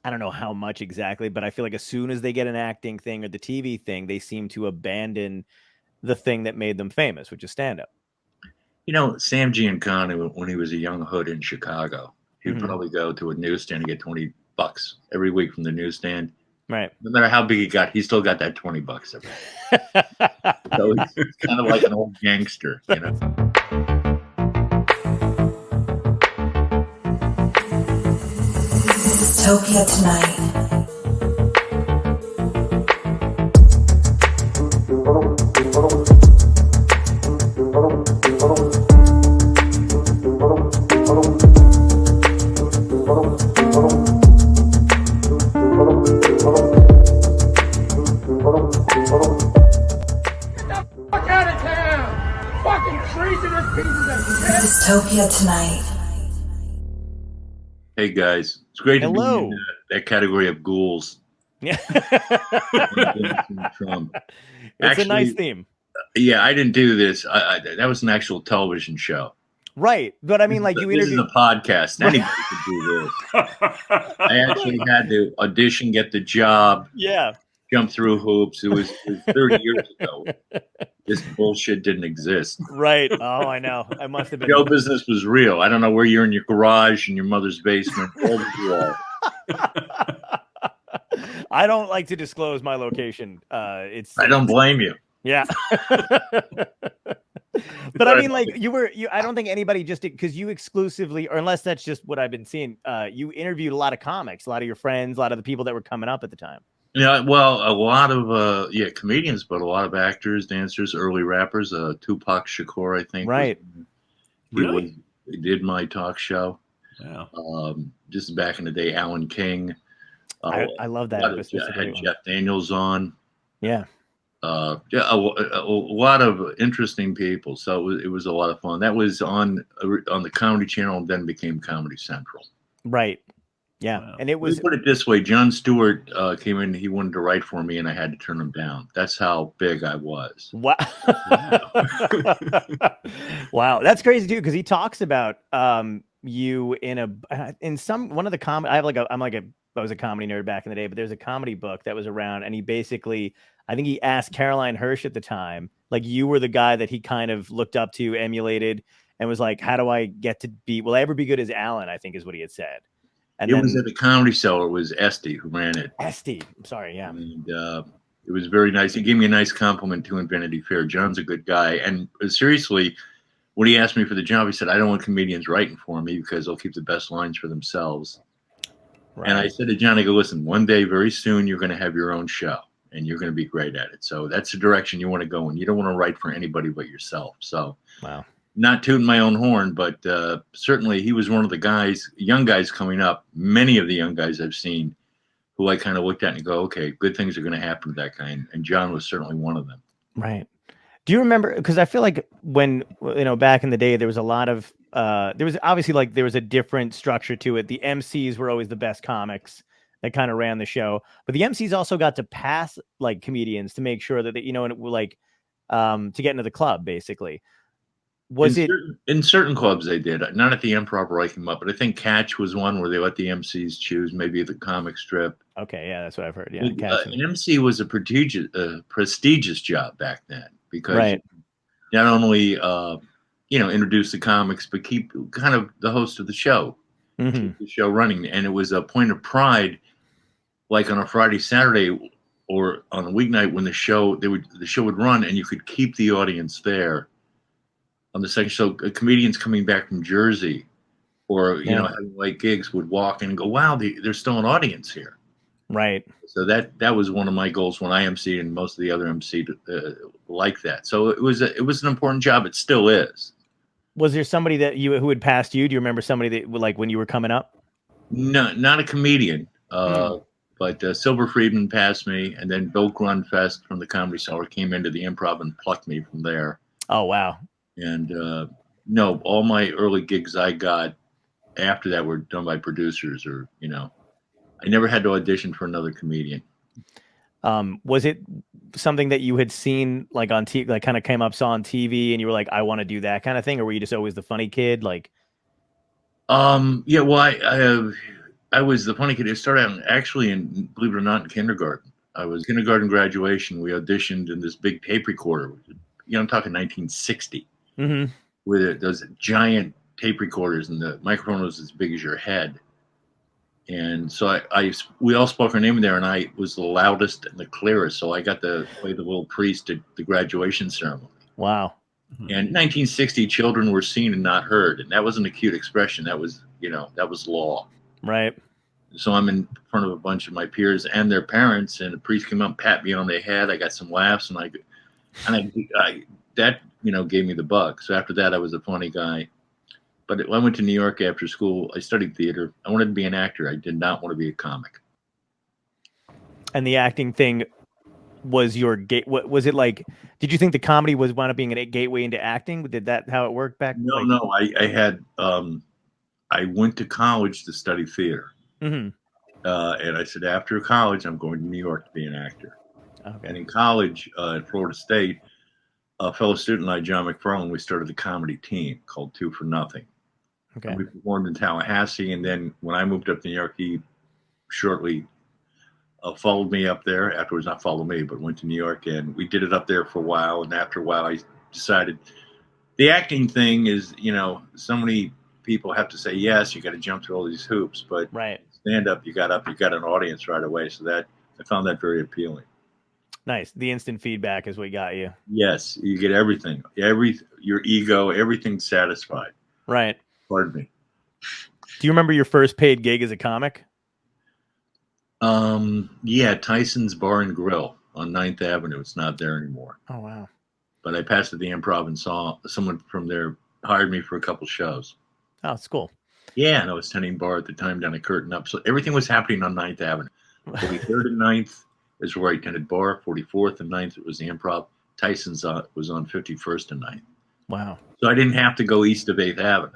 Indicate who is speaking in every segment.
Speaker 1: I don't know how much exactly, but I feel like as soon as they get an acting thing or the TV thing, they seem to abandon the thing that made them famous, which is stand-up.
Speaker 2: Sam Giancana, when he was a young hood in Chicago, he would probably go to a newsstand and get $20 every week from the newsstand.
Speaker 1: Right.
Speaker 2: No matter how big he got, he still got that $20 every week. So he's kind of like an old gangster,
Speaker 3: Dystopia tonight. Dystopia tonight.
Speaker 2: Hey guys, it's great to be
Speaker 1: Hello.
Speaker 2: in that category of ghouls.
Speaker 1: Yeah.
Speaker 2: Trump.
Speaker 1: It's a nice theme.
Speaker 2: Yeah, I didn't do this. That was an actual television show.
Speaker 1: Right. But I mean, like you
Speaker 2: This is
Speaker 1: interviewed.
Speaker 2: a podcast. Anybody could do this. I actually had to audition, get the job,
Speaker 1: Yeah.
Speaker 2: jump through hoops. It was 30 years ago. This bullshit didn't exist.
Speaker 1: Right. Oh, I know. I must have been.
Speaker 2: Show business was real. I don't know where you're in your garage in your mother's basement. Over the wall.
Speaker 1: I don't like to disclose my location. I
Speaker 2: don't blame you.
Speaker 1: Yeah. But I mean, like I don't think anybody just because you exclusively, or unless that's just what I've been seeing, you interviewed a lot of comics, a lot of your friends, a lot of the people that were coming up at the time.
Speaker 2: Yeah, well, a lot of comedians, but a lot of actors, dancers, early rappers. Tupac Shakur, I think.
Speaker 1: Right.
Speaker 2: He did my talk show.
Speaker 4: Yeah.
Speaker 2: Just back in the day, Alan King.
Speaker 1: I love that.
Speaker 2: I had Jeff Daniels on.
Speaker 1: Yeah.
Speaker 2: A lot of interesting people. So it was a lot of fun. That was on the Comedy Channel, and then became Comedy Central.
Speaker 1: Right. Yeah. Wow. And it was.
Speaker 2: Put it this way: Jon Stewart came in. He wanted to write for me, and I had to turn him down. That's how big I was.
Speaker 1: Wow. Wow, that's crazy too. Because he talks about you in one of the comedy. I was a comedy nerd back in the day, but there's a comedy book that was around, and he basically, I think he asked Caroline Hirsch at the time, like, you were the guy that he kind of looked up to, emulated, and was like, how do I get to be? Will I ever be good as Allan? I think is what he had said. And
Speaker 2: it was at the Comedy Cellar. It was Esty who ran it.
Speaker 1: Esty, I'm sorry, yeah.
Speaker 2: And it was very nice. He gave me a nice compliment to Vanity Fair. Jon's a good guy. And seriously, when he asked me for the job, he said, I don't want comedians writing for me because they'll keep the best lines for themselves. Right. And I said to Jon, I go, listen, one day, very soon, you're going to have your own show and you're going to be great at it. So that's the direction you want to go in. You don't want to write for anybody but yourself. So
Speaker 1: wow.
Speaker 2: Not tooting my own horn, but certainly he was one of the young guys coming up. Many of the young guys I've seen who I kind of looked at and go, okay, good things are going to happen to that guy. And Jon was certainly one of them.
Speaker 1: Right. Do you remember? Because I feel like when, back in the day, there was a lot of, there was obviously there was a different structure to it. The MCs were always the best comics that kind of ran the show, but the MCs also got to pass comedians to make sure that they, to get into the club, basically.
Speaker 2: In certain clubs they did, not at the Improv where I came up, but I think Catch was one where they let the MCs choose, maybe the comic strip.
Speaker 1: Okay, yeah, that's what I've heard. Yeah,
Speaker 2: an MC was a prestigious job back then because not only introduce the comics, but keep kind of the host of the show, keep the show running, and it was a point of pride, like on a Friday, Saturday, or on a weeknight when the show would run, and you could keep the audience there. On the second show, comedians coming back from Jersey or, having late gigs would walk in and go, wow, there's still an audience here.
Speaker 1: Right.
Speaker 2: So that was one of my goals when I emceed, and most of the other emceed like that. So it was an important job. It still is.
Speaker 1: Was there somebody who had passed you? Do you remember somebody that when you were coming up?
Speaker 2: No, not a comedian. But Silver Friedman passed me, and then Bill Grunfest from the Comedy Cellar came into the Improv and plucked me from there.
Speaker 1: Oh, wow.
Speaker 2: And no, all my early gigs I got after that were done by producers or, I never had to audition for another comedian.
Speaker 1: Was it something that you had seen on TV, kind of saw on TV and you were like, I want to do that kind of thing? Or were you just always the funny kid?
Speaker 2: Yeah, well, I was the funny kid. It started out actually in, believe it or not, in kindergarten. I was kindergarten graduation. We auditioned in this big tape recorder. I'm talking 1960, with those giant tape recorders, and the microphone was as big as your head. And so we all spoke our name in there, and I was the loudest and the clearest. So I got to play the little priest at the graduation ceremony.
Speaker 1: Wow.
Speaker 2: And 1960, children were seen and not heard, and that wasn't a cute expression. That was, that was law.
Speaker 1: Right.
Speaker 2: So I'm in front of a bunch of my peers and their parents, and the priest came up and pat me on the head. I got some laughs, and that gave me the bug. So after that, I was a funny guy. But I went to New York after school. I studied theater. I wanted to be an actor. I did not want to be a comic.
Speaker 1: And the acting thing was your gate. What was it like? Did you think the comedy was wound up being a gateway into acting? Did that how it worked back?
Speaker 2: No. I had I went to college to study theater, and I said after college I'm going to New York to be an actor. Okay. And in college at Florida State, a fellow student and I, John McFarlane, we started a comedy team called Two for Nothing. Okay. And we performed in Tallahassee, and then when I moved up to New York, he shortly followed me up there. Afterwards, not followed me, but went to New York, and we did it up there for a while. And after a while, I decided the acting thing is, so many people have to say yes. You got to jump through all these hoops, but stand up, you got an audience right away. So that I found that very appealing.
Speaker 1: Nice. The instant feedback is what got you.
Speaker 2: Yes, you get everything. Your ego, everything's satisfied.
Speaker 1: Right.
Speaker 2: Pardon me.
Speaker 1: Do you remember your first paid gig as a comic?
Speaker 2: Yeah, Tyson's Bar and Grill on 9th Avenue. It's not there anymore.
Speaker 1: Oh, wow.
Speaker 2: But I passed at the Improv and saw someone from there hired me for a couple shows.
Speaker 1: Oh, it's cool.
Speaker 2: Yeah, and I was tending bar at the time down at Curtain Up. So everything was happening on 9th Avenue. 43rd and 9th is where I tended bar. 44th and 9th, it was the Improv. Tyson's was on 51st and 9th.
Speaker 1: Wow.
Speaker 2: So I didn't have to go east of 8th Avenue.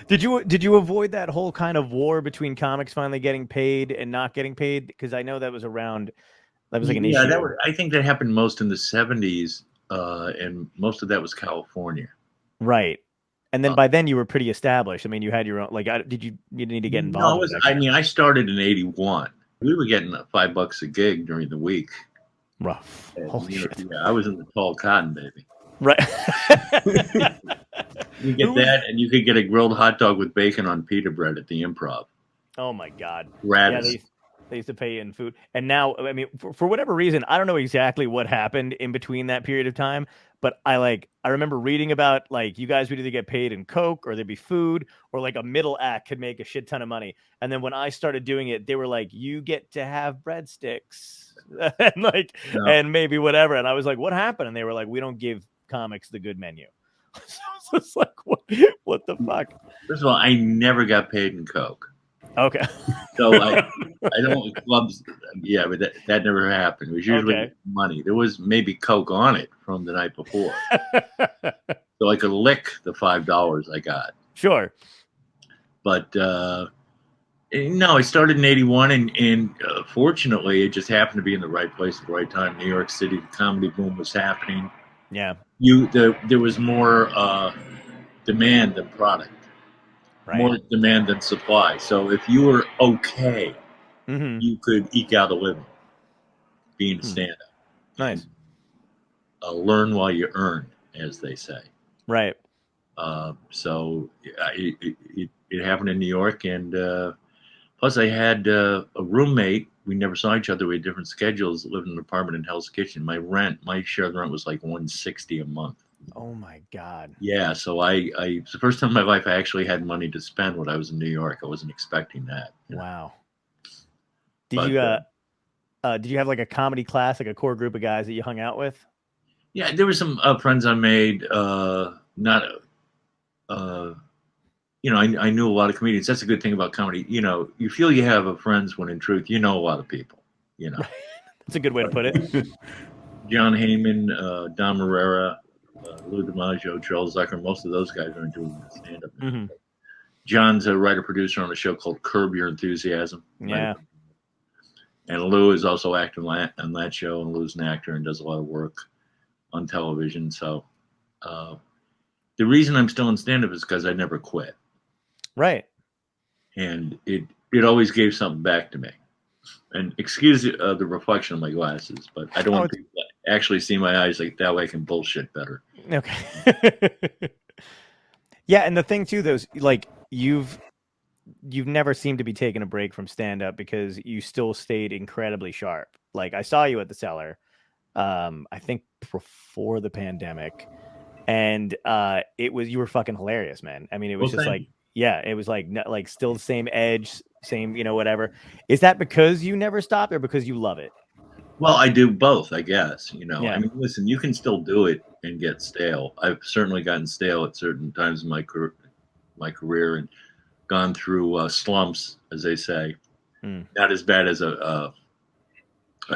Speaker 1: Did you avoid that whole kind of war between comics finally getting paid and not getting paid? Because I know that was around. That was like an issue.
Speaker 2: Yeah, I think that happened most in the 70s, and most of that was California.
Speaker 1: Right. And then by then you were pretty established. I mean, you had your own. Like, you didn't need to get involved.
Speaker 2: No, I started in '81. We were getting $5 a gig during the week.
Speaker 1: Rough.
Speaker 2: Holy shit. Yeah, I was in the tall cotton, baby.
Speaker 1: Right.
Speaker 2: You get that, and you could get a grilled hot dog with bacon on pita bread at the Improv.
Speaker 1: Oh my God!
Speaker 2: Gratis.
Speaker 1: Yeah, they used to pay you in food, and now, I mean, for whatever reason, I don't know exactly what happened in between that period of time, but I remember reading about you guys would either get paid in Coke or there'd be food, or like a middle act could make a shit ton of money, and then when I started doing it, they were like, you get to have breadsticks, and and maybe whatever, and I was like, what happened? And they were like, we don't give comics the good menu. So it's like, what the fuck?
Speaker 2: First of all, I never got paid in Coke.
Speaker 1: Okay.
Speaker 2: So I don't clubs. Yeah, but that never happened. It was usually money. There was maybe Coke on it from the night before, so I could lick the $5 I got.
Speaker 1: Sure.
Speaker 2: But no, I started in '81, and fortunately, it just happened to be in the right place at the right time. New York City, the comedy boom was happening.
Speaker 1: Yeah.
Speaker 2: There was more demand than product. Right. More demand than supply. So if you were okay, you could eke out a living being a stand-up.
Speaker 1: Nice.
Speaker 2: Learn while you earn, as they say.
Speaker 1: Right.
Speaker 2: So it happened in New York, and plus I had a roommate. We never saw each other. We had different schedules. Lived in an apartment in Hell's Kitchen. My share of the rent was like $160 a month.
Speaker 1: Oh my God.
Speaker 2: Yeah. So it's the first time in my life I actually had money to spend when I was in New York. I wasn't expecting that.
Speaker 1: Wow. Did you have like a comedy class, like a core group of guys that you hung out with?
Speaker 2: Yeah, there were some friends I made. I knew a lot of comedians. That's a good thing about comedy. You feel you have friends when in truth, you know a lot of people.
Speaker 1: That's a good way to put it.
Speaker 2: John Heyman, Don Herrera, Lou DiMaggio, Charles Zucker, most of those guys aren't doing stand-up. John's a writer-producer on a show called Curb Your Enthusiasm.
Speaker 1: Yeah.
Speaker 2: And Lou is also acting on that show, and Lou's an actor and does a lot of work on television. So the reason I'm still in stand-up is because I never quit.
Speaker 1: Right.
Speaker 2: and it always gave something back to me. And excuse the reflection of my glasses, but I don't want people to actually see my eyes, like that way I can bullshit better.
Speaker 1: Okay. Yeah, and the thing too, though, is, like you've never seemed to be taking a break from stand up because you still stayed incredibly sharp. Like I saw you at the Cellar, I think before the pandemic, and you were fucking hilarious, man. I mean, it was just like, yeah, it was like still the same edge, same, whatever. Is that because you never stopped or because you love it?
Speaker 2: Well, I do both, I guess.
Speaker 1: Yeah.
Speaker 2: I mean, listen, you can still do it and get stale. I've certainly gotten stale at certain times in my career, and gone through slumps, as they say. Not as bad as a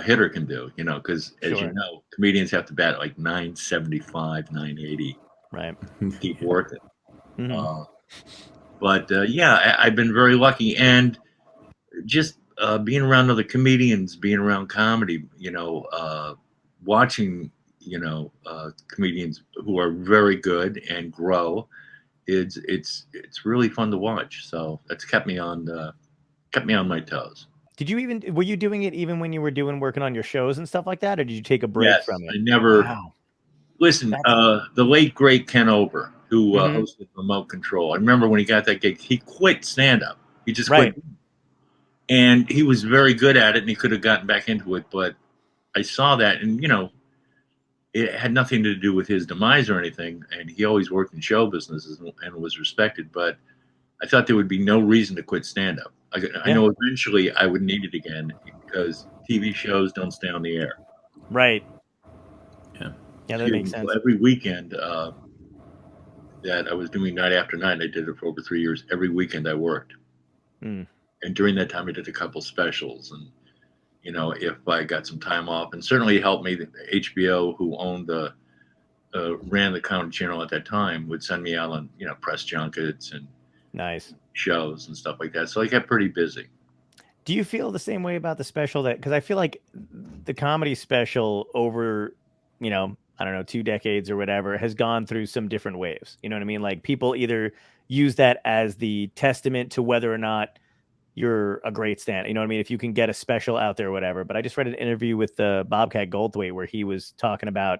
Speaker 2: hitter can do, because as you know, comedians have to bat like 975, 980.
Speaker 1: Right.
Speaker 2: Keep working. But yeah, I've been very lucky, and just being around other comedians, being around comedy, watching, comedians who are very good and grow. It's really fun to watch. So that's kept me on my toes.
Speaker 1: Were you doing it even when you were working on your shows and stuff like that, or did you take a break from it?
Speaker 2: I never. Wow. Listen, the late great Ken Ober, who hosted Remote Control. I remember when he got that gig, he quit stand up. He just quit. And he was very good at it, and he could have gotten back into it. But I saw that, and it had nothing to do with his demise or anything. And he always worked in show businesses and was respected. But I thought there would be no reason to quit stand up. I know eventually I would need it again because TV shows don't stay on the air.
Speaker 1: Right. Yeah, that makes sense.
Speaker 2: So every weekend that I was doing night after night, I did it for over 3 years. Every weekend I worked. And during that time, I did a couple specials. And, if I got some time off, and certainly it helped me, HBO, who ran the Comedy Channel at that time, would send me out on, press junkets and
Speaker 1: nice
Speaker 2: shows and stuff like that. So I got pretty busy.
Speaker 1: Do you feel the same way about the special? Because I feel like the comedy special over, I don't know, 2 decades or whatever, has gone through some different waves. You know what I mean? Like people either use that as the testament to whether or not you're a great stand. You know what I mean? If you can get a special out there or whatever. But I just read an interview with Bobcat Goldthwait where he was talking about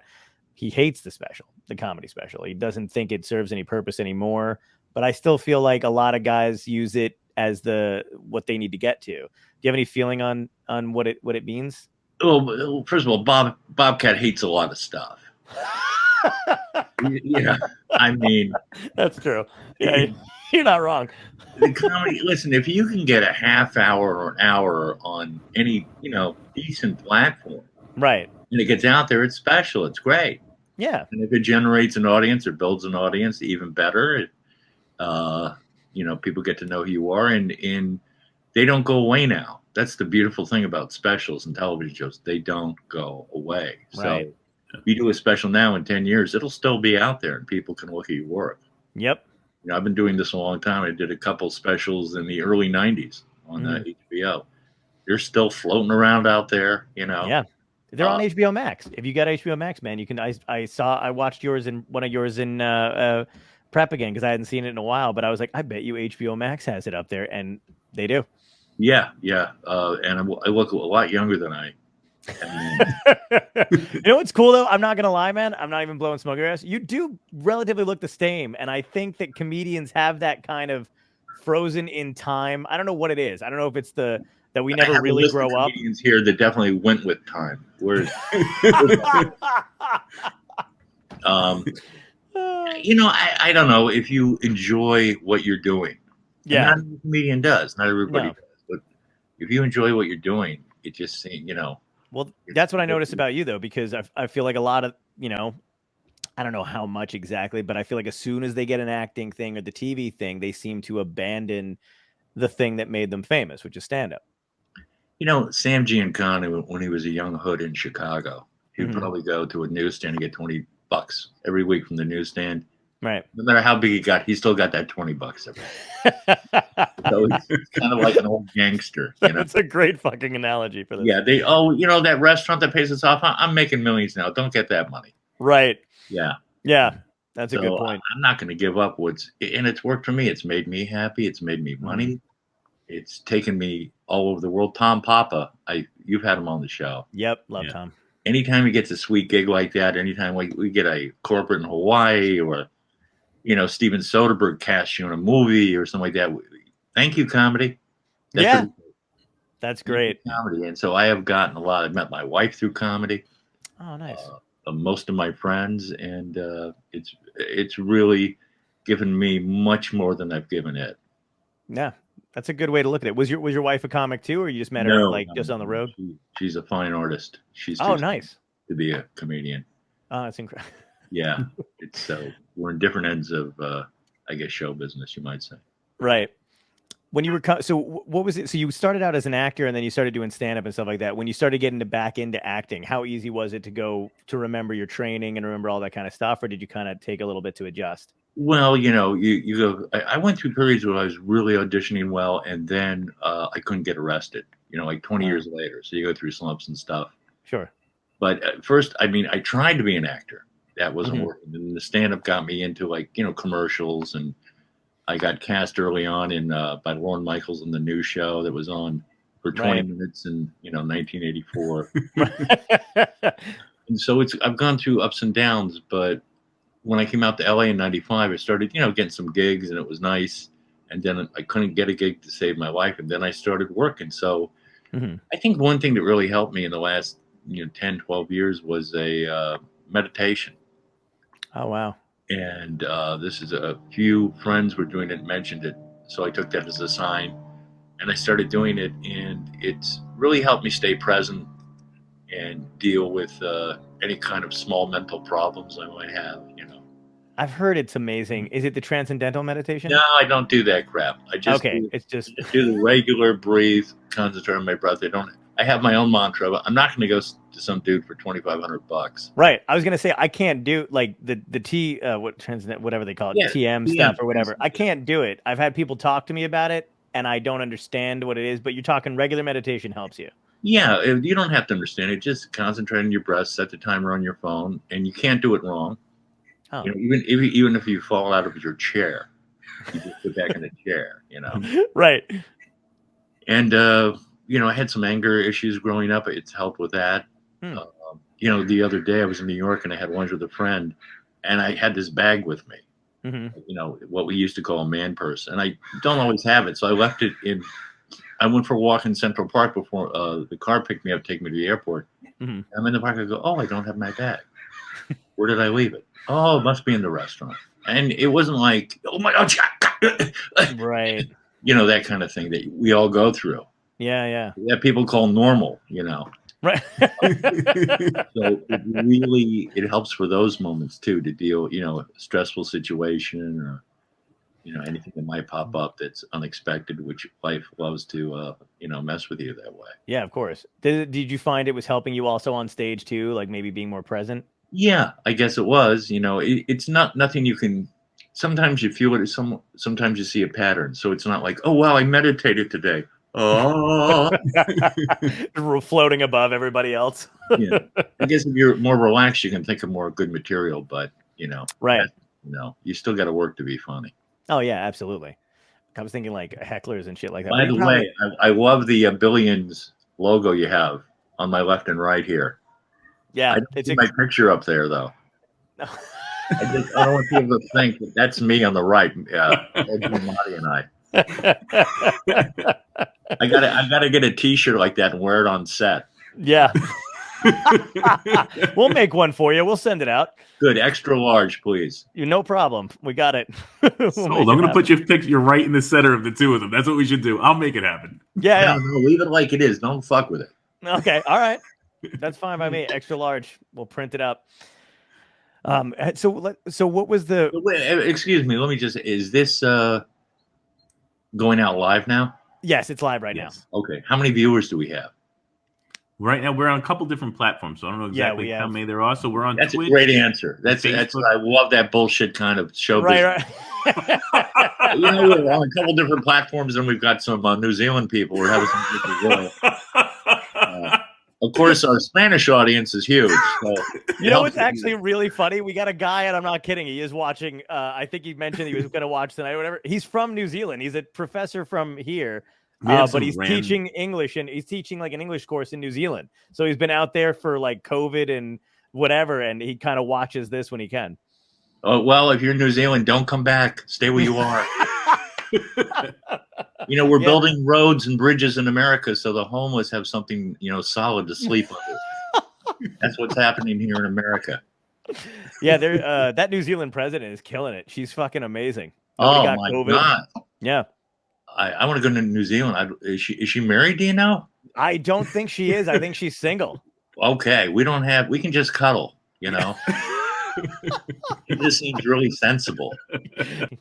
Speaker 1: he hates the comedy special. He doesn't think it serves any purpose anymore. But I still feel like a lot of guys use it as what they need to get to. Do you have any feeling on what it means?
Speaker 2: Well, first of all, Bobcat hates a lot of stuff. Yeah, I mean,
Speaker 1: that's true. Yeah, you're not wrong.
Speaker 2: The comedy. Listen, if you can get a half hour or an hour on any decent platform,
Speaker 1: right,
Speaker 2: and it gets out there, it's special. It's great.
Speaker 1: Yeah,
Speaker 2: and if it generates an audience or builds an audience, even better. People get to know who you are, and they don't go away now. That's the beautiful thing about specials and television shows. They don't go away.
Speaker 1: Right.
Speaker 2: So if you do a special now in 10 years, it'll still be out there and people can look at your work.
Speaker 1: Yep.
Speaker 2: I've been doing this a long time. I did a couple specials in the early 90s on HBO. They're still floating around out there,
Speaker 1: Yeah. They're on HBO Max. If you got HBO Max, man, you can. I watched one of yours in prep again because I hadn't seen it in a while. But I was like, I bet you HBO Max has it up there, and they do.
Speaker 2: Yeah. And I look a lot younger than I.
Speaker 1: You know what's cool though? I'm not gonna lie, man. I'm not even blowing smoke your ass. You do relatively look the same, and I think that comedians have that kind of frozen in time. I don't know what it is. I don't know if it's that we never really grow up.
Speaker 2: Comedians here that definitely went with time. I don't know if you enjoy what you're doing.
Speaker 1: Yeah,
Speaker 2: not every comedian does. Not everybody does. But if you enjoy what you're doing, it just seems,
Speaker 1: Well, that's what I noticed about you, though, because I feel like a lot of, I don't know how much exactly, but I feel like as soon as they get an acting thing or the TV thing, they seem to abandon the thing that made them famous, which is stand-up.
Speaker 2: Sam Giancana, when he was a young hood in Chicago, he would probably go to a newsstand and get $20 every week from the newsstand.
Speaker 1: Right.
Speaker 2: No matter how big he got, he still got that $20 every week. So it's kind of like an old gangster.
Speaker 1: That's a great fucking analogy for this.
Speaker 2: Yeah. That restaurant that pays us off, I'm making millions now. Don't get that money.
Speaker 1: Right.
Speaker 2: Yeah.
Speaker 1: Yeah. That's a good point.
Speaker 2: I'm not going to give up and it's worked for me. It's made me happy. It's made me money. it's taken me all over the world. Tom Papa, you've had him on the show.
Speaker 1: Yep, love Tom.
Speaker 2: Anytime he gets a sweet gig like that, anytime we get a corporate in Hawaii, or Steven Soderbergh casts you in a movie or something like that. Thank you, comedy.
Speaker 1: That's great.
Speaker 2: Comedy, and so I have gotten a lot. I've met my wife through comedy.
Speaker 1: Oh, nice.
Speaker 2: Most of my friends, and it's really given me much more than I've given it.
Speaker 1: Yeah, that's a good way to look at it. Was your wife a comic too, or you just met her just on the road?
Speaker 2: She's a fine artist. She's
Speaker 1: nice
Speaker 2: to be a comedian.
Speaker 1: Oh, that's incredible.
Speaker 2: Yeah, it's we're in different ends of I guess show business, you might say.
Speaker 1: Right. When you were so what was it? So you started out as an actor, and then you started doing stand up and stuff like that. When you started getting back into acting, how easy was it to remember your training and remember all that kind of stuff, or did you kind of take a little bit to adjust?
Speaker 2: Well, you go. I went through periods where I was really auditioning well, and then I couldn't get arrested. Like 20 years later. So you go through slumps and stuff.
Speaker 1: Sure. But
Speaker 2: at first, I tried to be an actor. That wasn't working. And the stand-up got me into commercials, and I got cast early on in by Lorne Michaels in the new show that was on for 20 minutes in 1984. And so I've gone through ups and downs, but when I came out to LA in 95, I started, getting some gigs, and it was nice. And then I couldn't get a gig to save my life. And then I started working. So I think one thing that really helped me in the last, 10, 12 years was a meditation.
Speaker 1: Oh, wow.
Speaker 2: And this is a few friends were doing it, mentioned it. So I took that as a sign, and I started doing it. And it's really helped me stay present and deal with any kind of small mental problems I might have,
Speaker 1: I've heard it's amazing. Is it the transcendental meditation?
Speaker 2: No, I don't do that crap. I just do the regular breathe, concentrate on my breath. I have my own mantra, but I'm not going to go to some dude for $2,500.
Speaker 1: Right. I was going to say I can't do like the T whatever they call it, TM stuff or whatever. I can't do it. I've had people talk to me about it, and I don't understand what it is. But you're talking regular meditation helps you.
Speaker 2: Yeah, you don't have to understand it. Just concentrate on your breath, set the timer on your phone, and you can't do it wrong. Oh. Even if you fall out of your chair, you just get back in the chair,
Speaker 1: Right.
Speaker 2: And, I had some anger issues growing up. It's helped with that. The other day I was in New York, and I had lunch with a friend, and I had this bag with me, what we used to call a man purse. And I don't always have it. So I left it I went for a walk in Central Park before the car picked me up, take me to the airport. I'm in the park. I go, I don't have my bag. Where did I leave it? Oh, it must be in the restaurant. And it wasn't like, oh my God,
Speaker 1: right?
Speaker 2: That kind of thing that we all go through.
Speaker 1: Yeah.
Speaker 2: That people call normal.
Speaker 1: Right.
Speaker 2: So it helps for those moments too to deal, a stressful situation or anything that might pop up that's unexpected, which life loves to mess with you that way.
Speaker 1: Yeah, of course. Did you find it was helping you also on stage too, like maybe being more present?
Speaker 2: Yeah, I guess it was. It's nothing you can. Sometimes you feel it. Sometimes you see a pattern. So it's not like, oh wow, I meditated today. Oh,
Speaker 1: floating above everybody else.
Speaker 2: Yeah, I guess if you're more relaxed, you can think of more good material. But
Speaker 1: right.
Speaker 2: You still got to work to be funny.
Speaker 1: Oh yeah, absolutely. I was thinking like hecklers and shit like that.
Speaker 2: By the way, I love the Billions logo you have on my left and right here.
Speaker 1: Yeah,
Speaker 2: I don't see my picture up there though. No. I don't want people to think that that's me on the right. Marty and I. I gotta get a T-shirt like that and wear it on set.
Speaker 1: Yeah. We'll make one for you. We'll send it out.
Speaker 2: Good, extra large, please.
Speaker 1: No problem. We got it.
Speaker 4: I'm gonna put your picture right in the center of the two of them. That's what we should do. I'll make it happen.
Speaker 1: Yeah.
Speaker 2: No, leave it like it is. Don't fuck with it.
Speaker 1: Okay. All right. That's fine by me. Extra large. We'll print it up. So what was the?
Speaker 2: Excuse me. Let me just. Is this going out live now?
Speaker 1: Yes, it's live right now.
Speaker 2: Okay. How many viewers do we have?
Speaker 4: Right now, we're on a couple different platforms, so I don't know exactly how many there are. So we're on
Speaker 2: That's
Speaker 4: Twitch.
Speaker 2: A great answer. That's I love that bullshit kind of show business. Right. We're on a couple different platforms, and we've got some New Zealand people. We're having some of course, our Spanish audience is huge. So
Speaker 1: what's actually really funny? We got a guy, and I'm not kidding. He is watching. I think he mentioned he was going to watch tonight or whatever. He's from New Zealand. He's a professor from here. But he's teaching English, and he's teaching like an English course in New Zealand. So he's been out there for like COVID and whatever, and he kind of watches this when he can.
Speaker 2: Oh, well, if you're in New Zealand, don't come back. Stay where you are. We're building roads and bridges in America so the homeless have something, solid to sleep under. That's what's happening here in America.
Speaker 1: Yeah, that New Zealand president is killing it. She's fucking amazing.
Speaker 2: Nobody got COVID. God.
Speaker 1: Yeah.
Speaker 2: I want to go to New Zealand. Is she married? Do you know?
Speaker 1: I don't think she is. I think she's single.
Speaker 2: Okay, we can just cuddle. It just seems really sensible.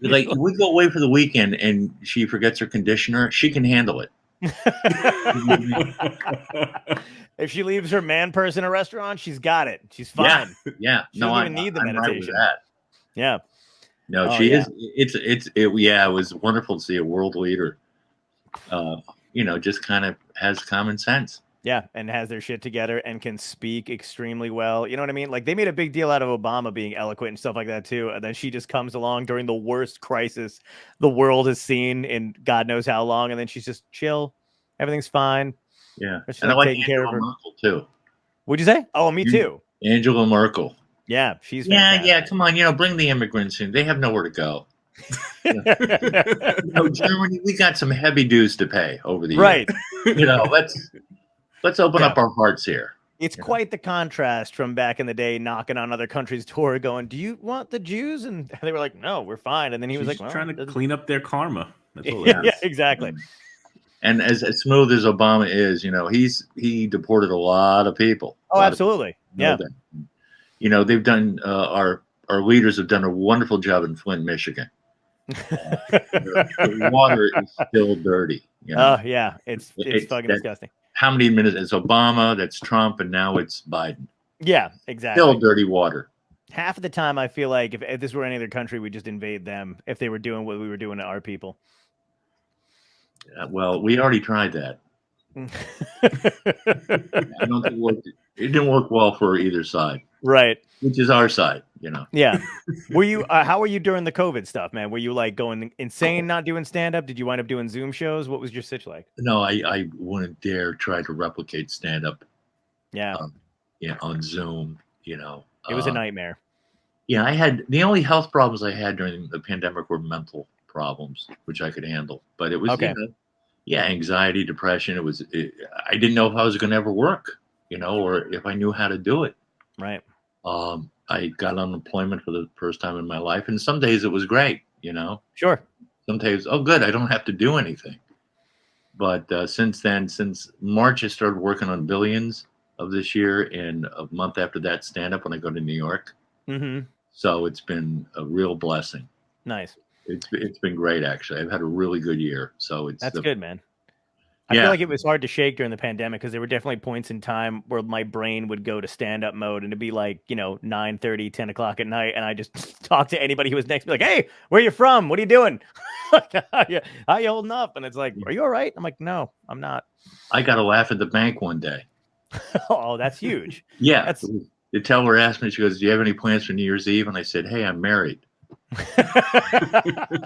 Speaker 2: Like we go away for the weekend and she forgets her conditioner. She can handle it.
Speaker 1: If she leaves her man purse in a restaurant, she's got it. She's fine.
Speaker 2: Yeah.
Speaker 1: She doesn't even need the meditation.
Speaker 2: Right with that.
Speaker 1: Yeah.
Speaker 2: No, she is. It was wonderful to see a world leader, just kind of has common sense.
Speaker 1: Yeah, and has their shit together and can speak extremely well. You know what I mean? Like they made a big deal out of Obama being eloquent and stuff like that too. And then she just comes along during the worst crisis the world has seen in God knows how long. And then she's just chill. Everything's fine.
Speaker 2: Yeah. And I like Angela Merkel too.
Speaker 1: What'd you say? Oh, me too.
Speaker 2: Angela Merkel.
Speaker 1: Yeah, she's
Speaker 2: fantastic. Yeah. Come on, bring the immigrants in. They have nowhere to go. Germany, we got some heavy dues to pay over the years. Right. Let's open up our hearts here.
Speaker 1: It's quite the contrast from back in the day, knocking on other countries' door, going, "Do you want the Jews?" And they were like, "No, we're fine." And then he was like,
Speaker 4: trying to clean up their karma. That's all
Speaker 1: yeah, exactly.
Speaker 2: And as smooth as Obama is, he deported a lot of people.
Speaker 1: Oh, absolutely. Yeah.
Speaker 2: They've done our leaders have done a wonderful job in Flint, Michigan. The water is still dirty.
Speaker 1: Oh yeah, it's fucking disgusting.
Speaker 2: How many minutes? It's Obama, that's Trump, and now it's Biden.
Speaker 1: Yeah, exactly.
Speaker 2: Still dirty water.
Speaker 1: Half of the time, I feel like if this were any other country, we'd just invade them if they were doing what we were doing to our people.
Speaker 2: Well, we already tried that. I don't think it didn't work well for either side.
Speaker 1: Right.
Speaker 2: Which is our side,
Speaker 1: Yeah. Were you? How were you during the COVID stuff, man? Were you like going insane, not doing stand up? Did you wind up doing Zoom shows? What was your sitch like?
Speaker 2: No, I wouldn't dare try to replicate stand up.
Speaker 1: Yeah.
Speaker 2: On Zoom.
Speaker 1: It was a nightmare.
Speaker 2: Yeah, I had the only health problems I had during the pandemic were mental problems, which I could handle. But it was anxiety, depression. I didn't know if I was going to ever work, or if I knew how to do it.
Speaker 1: Right.
Speaker 2: I got unemployment for the first time in my life, and some days it was great,
Speaker 1: Sure.
Speaker 2: Some days, oh, good, I don't have to do anything. But since March, I started working on Billions of this year, and a month after that, stand up when I go to New York.
Speaker 1: Mm-hmm.
Speaker 2: So it's been a real blessing.
Speaker 1: Nice.
Speaker 2: It's been great, actually. I've had a really good year. So that's
Speaker 1: good, man. I feel like it was hard to shake during the pandemic because there were definitely points in time where my brain would go to stand-up mode and it'd be like, 9:30, 10 o'clock at night. And I just talk to anybody who was next to me like, "Hey, where you from? What are you doing? How you holding up?" And it's like, "Are you all right?" I'm like, "No, I'm not."
Speaker 2: I got a laugh at the bank one day.
Speaker 1: Oh, that's huge.
Speaker 2: Yeah. The teller asked me, she goes, "Do you have any plans for New Year's Eve?" And I said, "Hey, I'm married."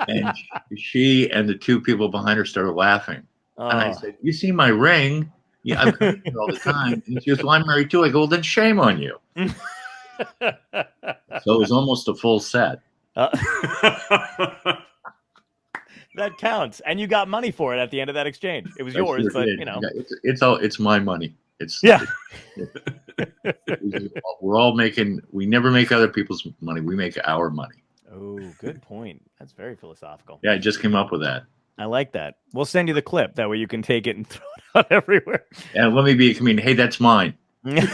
Speaker 2: And she and the two people behind her started laughing. And I said, "You see my ring?" "Yeah, I've got it all the time." And she goes, "Well, I'm married too." I go, "Well, then shame on you." So it was almost a full set.
Speaker 1: That counts. And you got money for it at the end of that exchange. It was yours,
Speaker 2: sure
Speaker 1: but
Speaker 2: did. It's my money. We never make other people's money. We make our money.
Speaker 1: Oh, good point. That's very philosophical.
Speaker 2: Yeah, I just came up with that.
Speaker 1: I like that. We'll send you the clip. That way you can take it and throw it out everywhere.
Speaker 2: Yeah, let me be a comedian. Hey, that's mine. Okay,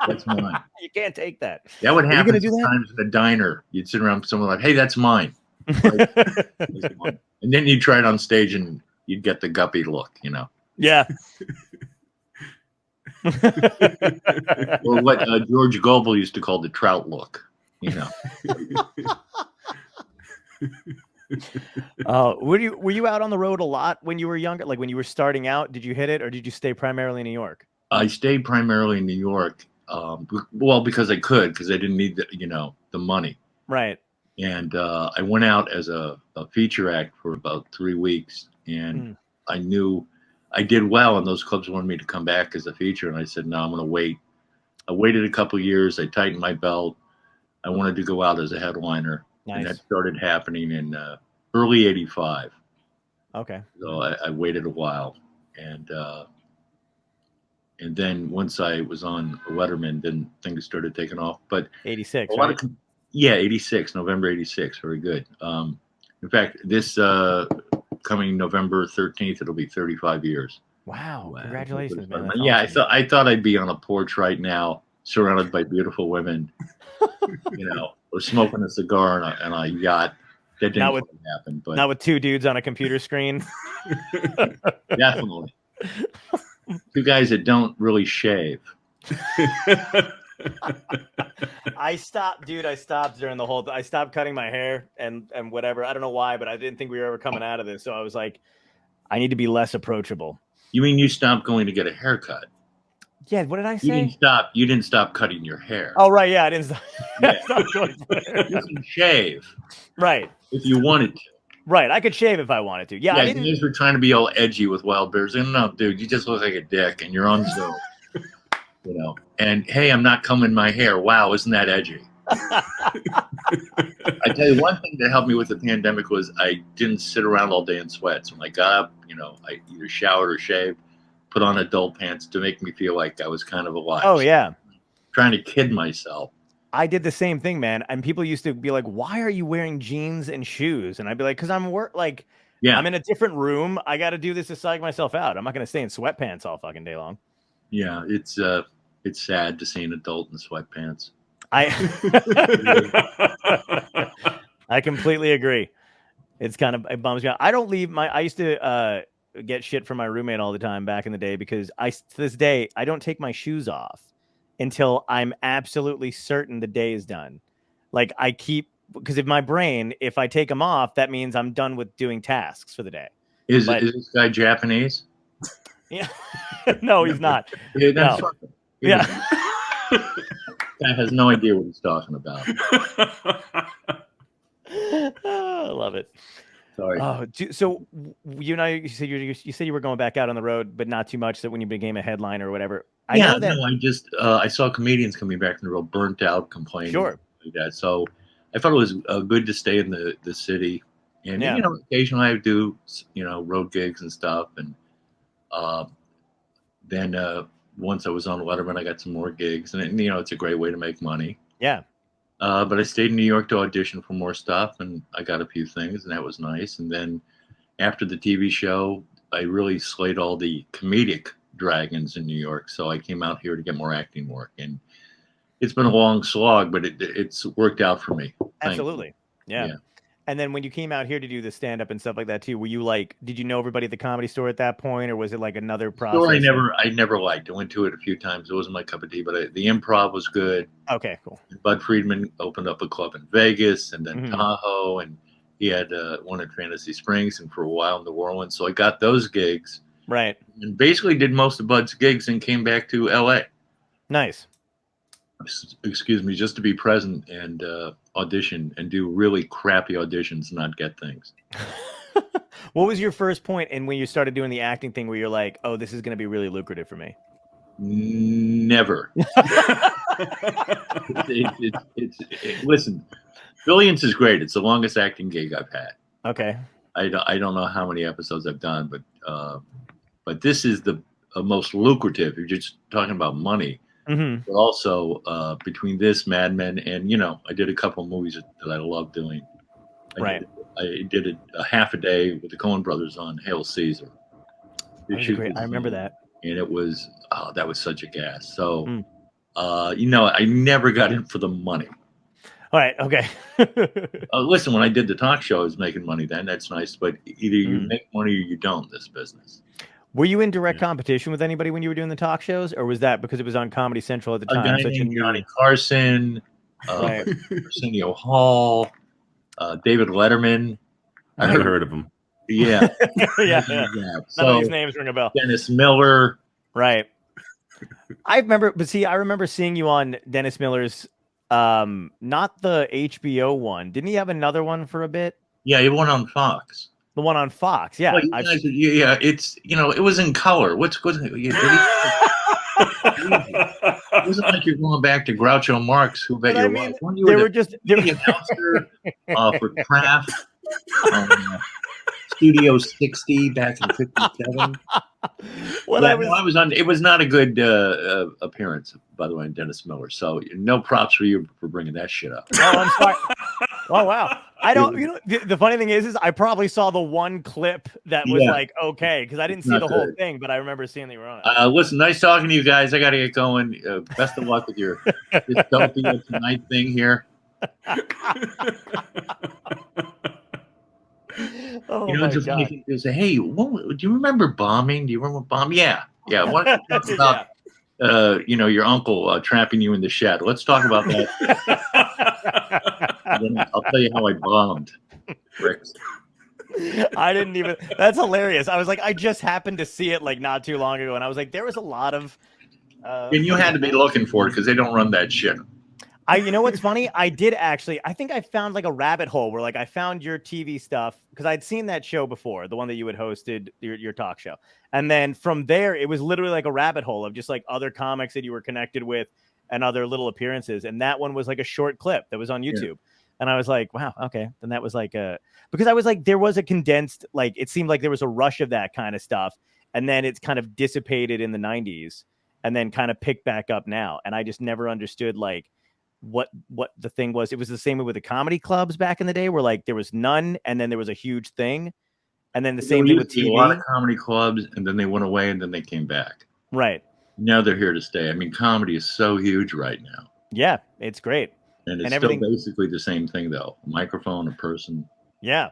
Speaker 2: that's mine.
Speaker 1: You can't take that.
Speaker 2: That would happen sometimes in a diner. You'd sit around with someone like, "Hey, that's mine." Like, and then you'd try it on stage and you'd get the guppy look,
Speaker 1: Yeah.
Speaker 2: Or what George Gobel used to call the trout look,
Speaker 1: Were you out on the road a lot when you were younger? Like when you were starting out, did you hit it or did you stay primarily in New York?
Speaker 2: I stayed primarily in New York. Because I could, because I didn't need the money.
Speaker 1: Right.
Speaker 2: And I went out as a feature act for about 3 weeks and I knew I did well, and those clubs wanted me to come back as a feature, and I said, no, I'm going to wait. I waited a couple of years. I tightened my belt. I wanted to go out as a headliner, and that started happening in early '85.
Speaker 1: Okay.
Speaker 2: So I waited a while, and then once I was on Letterman, then things started taking off. But
Speaker 1: 86,
Speaker 2: a lot
Speaker 1: right?
Speaker 2: of 86, November '86. Very good. In fact, this coming November 13th, it'll be 35 years.
Speaker 1: Wow! Congratulations, man.
Speaker 2: Yeah,
Speaker 1: awesome.
Speaker 2: I thought I'd be on a porch right now, surrounded by beautiful women, or smoking a cigar on a yacht. That didn't quite happen, but
Speaker 1: not with two dudes on a computer screen.
Speaker 2: Definitely. Two guys that don't really shave.
Speaker 1: I stopped during the whole. I stopped cutting my hair and whatever. I don't know why, but I didn't think we were ever coming out of this. So I was like, I need to be less approachable.
Speaker 2: You mean you stopped going to get a haircut?
Speaker 1: Yeah. What did I say?
Speaker 2: You didn't stop cutting your hair.
Speaker 1: Oh right, yeah. I didn't stop.
Speaker 2: Yeah. You can shave,
Speaker 1: right?
Speaker 2: If you wanted to.
Speaker 1: Right, I could shave if I wanted to. Yeah, I didn't.
Speaker 2: You were trying to be all edgy with Wild Bears. And no, dude, you just look like a dick, and you're on Zoom. And hey, I'm not combing my hair. Wow, isn't that edgy? I tell you, one thing that helped me with the pandemic was I didn't sit around all day in sweats. When I got up, I either showered or shaved, put on adult pants to make me feel like I was kind of alive.
Speaker 1: Oh yeah,
Speaker 2: trying to kid myself.
Speaker 1: I did the same thing, man. And people used to be like, "Why are you wearing jeans and shoes?" And I'd be like, "Cause I'm I'm in a different room. I got to do this to psych myself out. I'm not gonna stay in sweatpants all fucking day long."
Speaker 2: Yeah, it's sad to see an adult in sweatpants.
Speaker 1: I completely agree. It bums me out. I don't leave I used to get shit from my roommate all the time back in the day because to this day I don't take my shoes off until I'm absolutely certain the day is done. Like because if I take them off, that means I'm done with doing tasks for the day.
Speaker 2: Is this guy Japanese?
Speaker 1: Yeah. No, he's not.
Speaker 2: Yeah.
Speaker 1: Guy
Speaker 2: has no idea what he's talking about.
Speaker 1: I love it.
Speaker 2: Sorry.
Speaker 1: So you said you were going back out on the road, but not too much. So when you became a headliner or whatever, I saw comedians coming back from the road, burnt out, complaining. Sure.
Speaker 2: Like that. So I thought it was good to stay in the city, and occasionally I do road gigs and stuff, and then once I was on Letterman, I got some more gigs, and it's a great way to make money.
Speaker 1: Yeah.
Speaker 2: But I stayed in New York to audition for more stuff, and I got a few things, and that was nice. And then after the TV show, I really slayed all the comedic dragons in New York, so I came out here to get more acting work. And it's been a long slog, but it's worked out for me.
Speaker 1: Absolutely. Yeah. And then when you came out here to do the stand-up and stuff like that too, were you did you know everybody at the Comedy Store at that point, or was it like another process?
Speaker 2: I never liked. I went to it a few times. It wasn't my cup of tea, but the improv was good.
Speaker 1: Okay, cool.
Speaker 2: Bud Friedman opened up a club in Vegas, and then Tahoe, and he had one in Fantasy Springs, and for a while in New Orleans. So I got those gigs,
Speaker 1: right?
Speaker 2: And basically did most of Bud's gigs, and came back to LA.
Speaker 1: Nice.
Speaker 2: Excuse me, just to be present and audition and do really crappy auditions and not get things.
Speaker 1: What was your first point in when you started doing the acting thing where you're like, oh, this is going to be really lucrative for me?
Speaker 2: Never. Listen, Billions is great. It's the longest acting gig I've had.
Speaker 1: Okay.
Speaker 2: I don't know how many episodes I've done, but this is the most lucrative. You're just talking about money.
Speaker 1: Mm-hmm.
Speaker 2: But also between this, Mad Men, and I did a couple of movies that I love doing. I did a half a day with the Coen Brothers on Hail Caesar.
Speaker 1: Great. I remember that,
Speaker 2: and it was that was such a gas. So I never got in for the money.
Speaker 1: All right. Okay.
Speaker 2: Listen, when I did the talk show, I was making money then. That's nice, but either you make money or you don't in this business.
Speaker 1: Were you in direct competition with anybody when you were doing the talk shows, or was that because it was on Comedy Central at the time?
Speaker 2: A guy named Johnny Carson, Arsenio Hall, David Letterman.
Speaker 4: I never heard of him.
Speaker 1: Yeah. Yeah.
Speaker 2: So,
Speaker 1: none of these names ring a bell.
Speaker 2: Dennis Miller.
Speaker 1: Right. I remember seeing you on Dennis Miller's, not the HBO one. Didn't he have another one for a bit?
Speaker 2: Yeah, he went on Fox.
Speaker 1: The one on Fox. Yeah.
Speaker 2: Well, yeah, it's it was in color. What's good? It wasn't like you're going back to Groucho Marx, Who Bet Your Life.
Speaker 1: They were just
Speaker 2: the announcer for Kraft, Studio 60 back in '57. I was on. It was not a good appearance, by the way, Dennis Miller. So no props for you for bringing that shit up.
Speaker 1: Oh, I'm sorry. Oh wow. I don't. The funny thing is I probably saw the one clip that was like okay because I didn't see the whole thing, but I remember seeing that you were on it.
Speaker 2: Listen, nice talking to you guys. I got to get going. Best of luck with your Dystopia Tonight thing here.
Speaker 1: Oh
Speaker 2: my God. Funny thing say, hey, do you remember bombing? Do you remember bombing? Yeah. What about your uncle trapping you in the shed? Let's talk about that. Then I'll tell you how I bombed. Bricks.
Speaker 1: I didn't even. That's hilarious. I was like, I just happened to see it like not too long ago, and I was like, there was a lot of.
Speaker 2: And you had to be looking for it because they don't run that shit.
Speaker 1: You know what's funny? I did actually. I think I found like a rabbit hole where like I found your TV stuff because I'd seen that show before, the one that you had hosted, your talk show, and then from there it was literally like a rabbit hole of just like other comics that you were connected with and other little appearances, and that one was like a short clip that was on YouTube. Yeah. And I was like, wow, okay. Then that was like because I was like, there was a condensed, like, it seemed like there was a rush of that kind of stuff. And then it's kind of dissipated in the 90s and then kind of picked back up now. And I just never understood like what the thing was. It was the same way with the comedy clubs back in the day where like there was none and then there was a huge thing. And then the same thing with TV.
Speaker 2: A lot of comedy clubs and then they went away and then they came back.
Speaker 1: Right.
Speaker 2: Now they're here to stay. I mean, comedy is so huge right now.
Speaker 1: Yeah, it's great.
Speaker 2: And it's still basically the same thing, though. A microphone, a person.
Speaker 1: Yeah.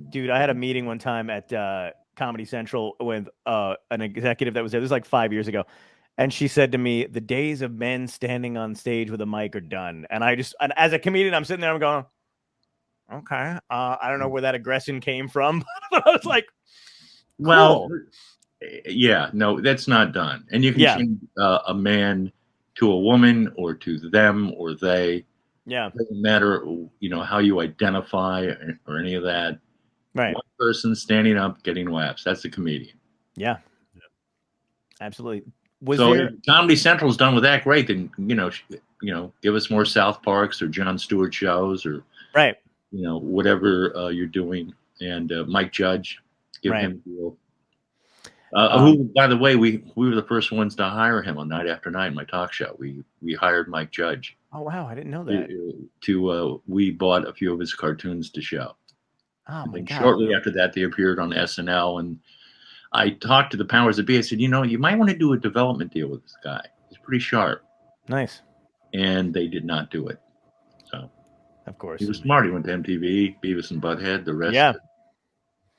Speaker 1: Dude, I had a meeting one time at Comedy Central with an executive that was there. This was like 5 years ago. And she said to me, the days of men standing on stage with a mic are done. And and as a comedian, I'm sitting there, I'm going, okay. I don't know where that aggression came from. But I was like, cool.
Speaker 2: Well, yeah, no, that's not done. And you can change a man to a woman or to them or they.
Speaker 1: Yeah.
Speaker 2: It doesn't matter, how you identify or any of that.
Speaker 1: Right.
Speaker 2: One person standing up, getting laughs. That's a comedian.
Speaker 1: Yeah. Absolutely.
Speaker 2: If Comedy Central's done with that, great. Then, give us more South Parks or Jon Stewart shows or,
Speaker 1: right.
Speaker 2: Whatever you're doing. And Mike Judge, give him a deal. Who, by the way, we were the first ones to hire him on Night After Night, my talk show. We hired Mike Judge.
Speaker 1: Oh wow, I didn't know that.
Speaker 2: We bought a few of his cartoons to show.
Speaker 1: Oh my God!
Speaker 2: Shortly after that, they appeared on SNL, and I talked to the powers that be. I said, you might want to do a development deal with this guy. He's pretty sharp.
Speaker 1: Nice.
Speaker 2: And they did not do it. So,
Speaker 1: of course,
Speaker 2: he was smart. He went to MTV, Beavis and Butthead. The rest,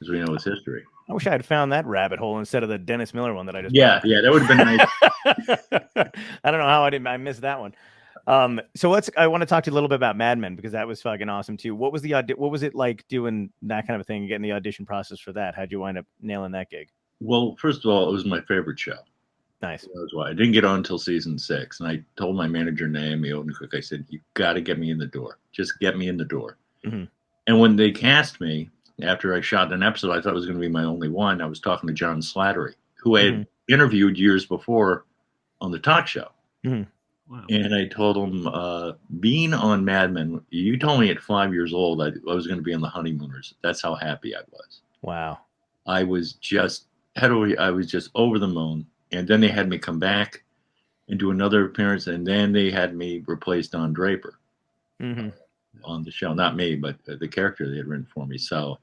Speaker 2: as we know, is history.
Speaker 1: I wish I had found that rabbit hole instead of the Dennis Miller one that I just.
Speaker 2: Yeah, that would have been nice.
Speaker 1: I don't know how I missed that one. So I want to talk to you a little bit about Mad Men because that was fucking awesome too. What was what was it like doing that kind of thing and getting the audition process for that? How'd you wind up nailing that gig?
Speaker 2: Well, first of all, it was my favorite show.
Speaker 1: Nice.
Speaker 2: That was why I didn't get on until season 6. And I told my manager, Naomi Odencook, I said, you got to get me in the door. Just get me in the door.
Speaker 1: Mm-hmm.
Speaker 2: And when they cast me, after I shot an episode, I thought it was going to be my only one. I was talking to John Slattery, who I had interviewed years before on the talk show.
Speaker 1: Mm-hmm.
Speaker 2: Wow. And I told him, being on Mad Men, you told me at 5 years old I was going to be on The Honeymooners. That's how happy I was.
Speaker 1: Wow.
Speaker 2: I was just over the moon. And then they had me come back and do another appearance. And then they had me replace Don Draper on the show. Not me, but the character they had written for me. So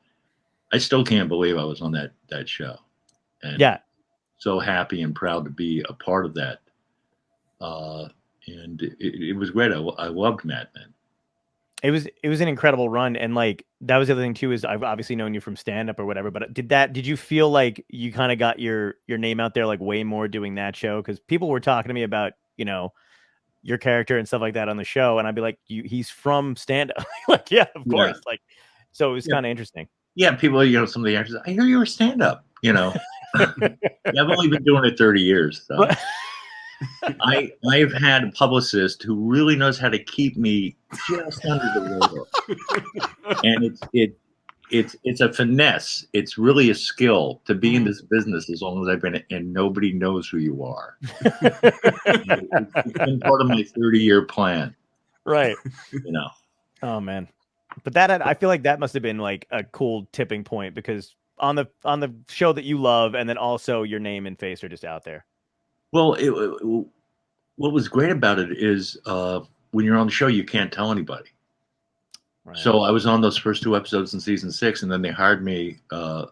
Speaker 2: I still can't believe I was on that show. And so happy and proud to be a part of that. And it was great. I loved Mad Men.
Speaker 1: It was an incredible run, and like that was the other thing too. Is I've obviously known you from stand up or whatever, but did you feel like you kind of got your name out there like way more doing that show? Because people were talking to me about your character and stuff like that on the show, and I'd be like, he's from stand up, like of course, like so it was kind of interesting.
Speaker 2: Yeah, people, some of the actors, I hear you were stand up. I've only been doing it 30 years. So. I've had a publicist who really knows how to keep me just under the radar, and it's a finesse. It's really a skill to be in this business as long as I've been, and nobody knows who you are. It's been part of my 30-year plan.
Speaker 1: Right.
Speaker 2: You know.
Speaker 1: Oh man. But I feel like that must have been like a cool tipping point, because on the show that you love, and then also your name and face are just out there.
Speaker 2: Well, what was great about it is when you're on the show, you can't tell anybody. Right. So I was on those first 2 episodes in season 6, and then they hired me to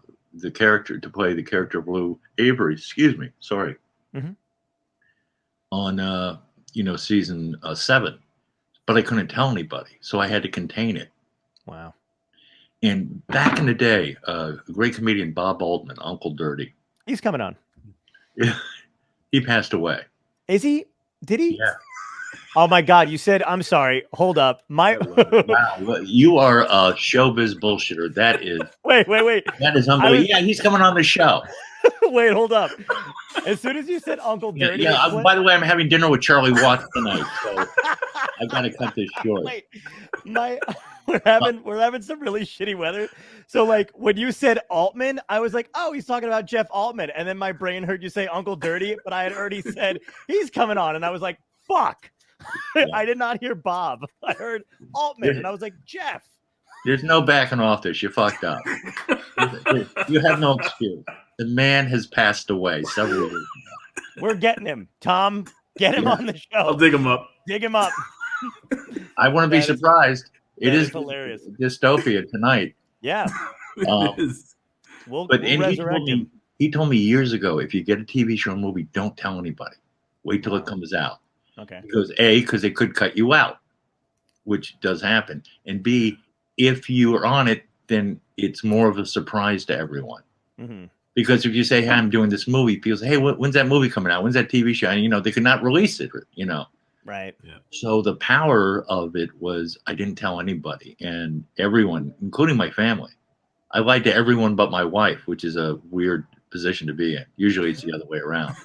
Speaker 2: play the character of Lou Avery. Excuse me, sorry. Mm-hmm. On season 7, but I couldn't tell anybody, so I had to contain it.
Speaker 1: Wow.
Speaker 2: And back in the day, a great comedian, Bob Altman, Uncle Dirty.
Speaker 1: He's coming on.
Speaker 2: Yeah, he passed away.
Speaker 1: Is he? Did he?
Speaker 2: Yeah.
Speaker 1: Oh my God! You said, I'm sorry. Hold up.
Speaker 2: Wow, you are a showbiz bullshitter. That is.
Speaker 1: Wait.
Speaker 2: That is unbelievable. Yeah, he's coming on the show.
Speaker 1: Wait, hold up. As soon as you said Uncle Dirty.
Speaker 2: Yeah. By the way, I'm having dinner with Charlie Watts tonight, so I gotta cut this short.
Speaker 1: Wait, we're having some really shitty weather. So like when you said Altman, I was like, oh, he's talking about Jeff Altman, and then my brain heard you say Uncle Dirty, but I had already said he's coming on, and I was like, fuck. Yeah. I did not hear Bob. I heard Altman, and I was like, Jeff.
Speaker 2: There's no backing off this. You fucked up. You have no excuse. The man has passed away several years ago.
Speaker 1: We're getting him. Tom, get him on the show.
Speaker 4: I'll dig him up.
Speaker 1: Dig him up.
Speaker 2: I wouldn't be surprised. It is
Speaker 1: hilarious.
Speaker 2: Dystopia tonight.
Speaker 1: Yeah. We'll resurrect him.
Speaker 2: He told me years ago, if you get a TV show or movie, don't tell anybody. Wait till it comes out.
Speaker 1: Okay.
Speaker 2: Because they could cut you out, which does happen. And B, if you are on it, then it's more of a surprise to everyone. Mm-hmm. Because if you say, hey, I'm doing this movie, people say, hey, when's that movie coming out? When's that TV show? And, they could not release it,
Speaker 1: Right.
Speaker 2: Yeah. So the power of it was I didn't tell anybody. And everyone, including my family, I lied to everyone but my wife, which is a weird position to be in. Usually it's the other way around.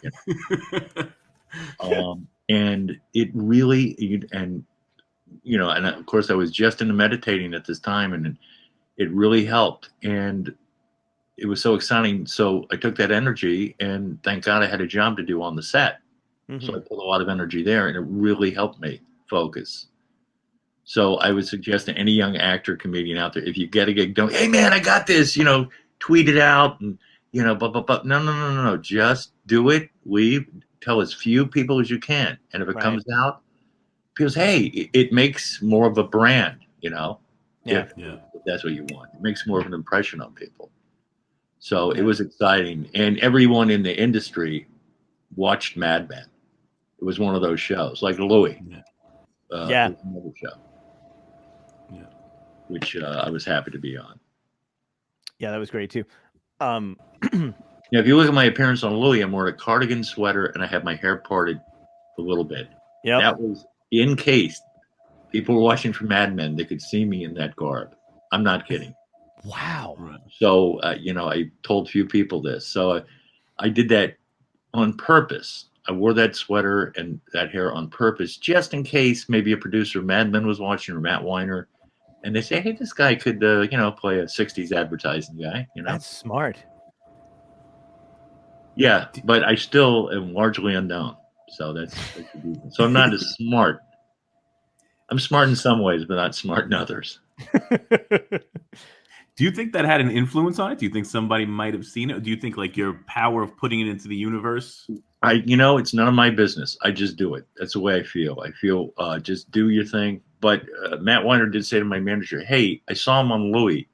Speaker 2: And it really, and of course I was just into meditating at this time, and it really helped. And it was so exciting. So I took that energy, and thank God I had a job to do on the set. Mm-hmm. So I put a lot of energy there, and it really helped me focus. So I would suggest to any young actor, comedian out there, if you get a gig, don't, hey man, I got this, tweet it out and, but no. Just do it. Leave. Tell as few people as you can. And if it comes out, people say, hey, it makes more of a brand, Yeah. If that's what you want. It makes more of an impression on people. So it was exciting. And everyone in the industry watched Mad Men. It was one of those shows, like Louis. Another show. Yeah. Which I was happy to be on.
Speaker 1: Yeah, that was great too.
Speaker 2: If you look at my appearance on Louis, I'm wearing a cardigan sweater and I have my hair parted a little bit.
Speaker 1: Yeah.
Speaker 2: That was in case people were watching for Mad Men, they could see me in that garb. I'm not kidding.
Speaker 1: Wow.
Speaker 2: So, I told few people this. So I did that on purpose. I wore that sweater and that hair on purpose, just in case maybe a producer of Mad Men was watching, or Matt Weiner, and they say, hey, this guy could, play a 60s advertising guy.
Speaker 1: That's smart.
Speaker 2: Yeah, but I still am largely unknown. So that's so I'm not as smart. I'm smart in some ways, but not smart in others.
Speaker 4: Do you think that had an influence on it? Do you think somebody might have seen it? Do you think like your power of putting it into the universe?
Speaker 2: It's none of my business. I just do it. That's the way I feel. I feel just do your thing. But Matt Weiner did say to my manager, hey, I saw him on Louis,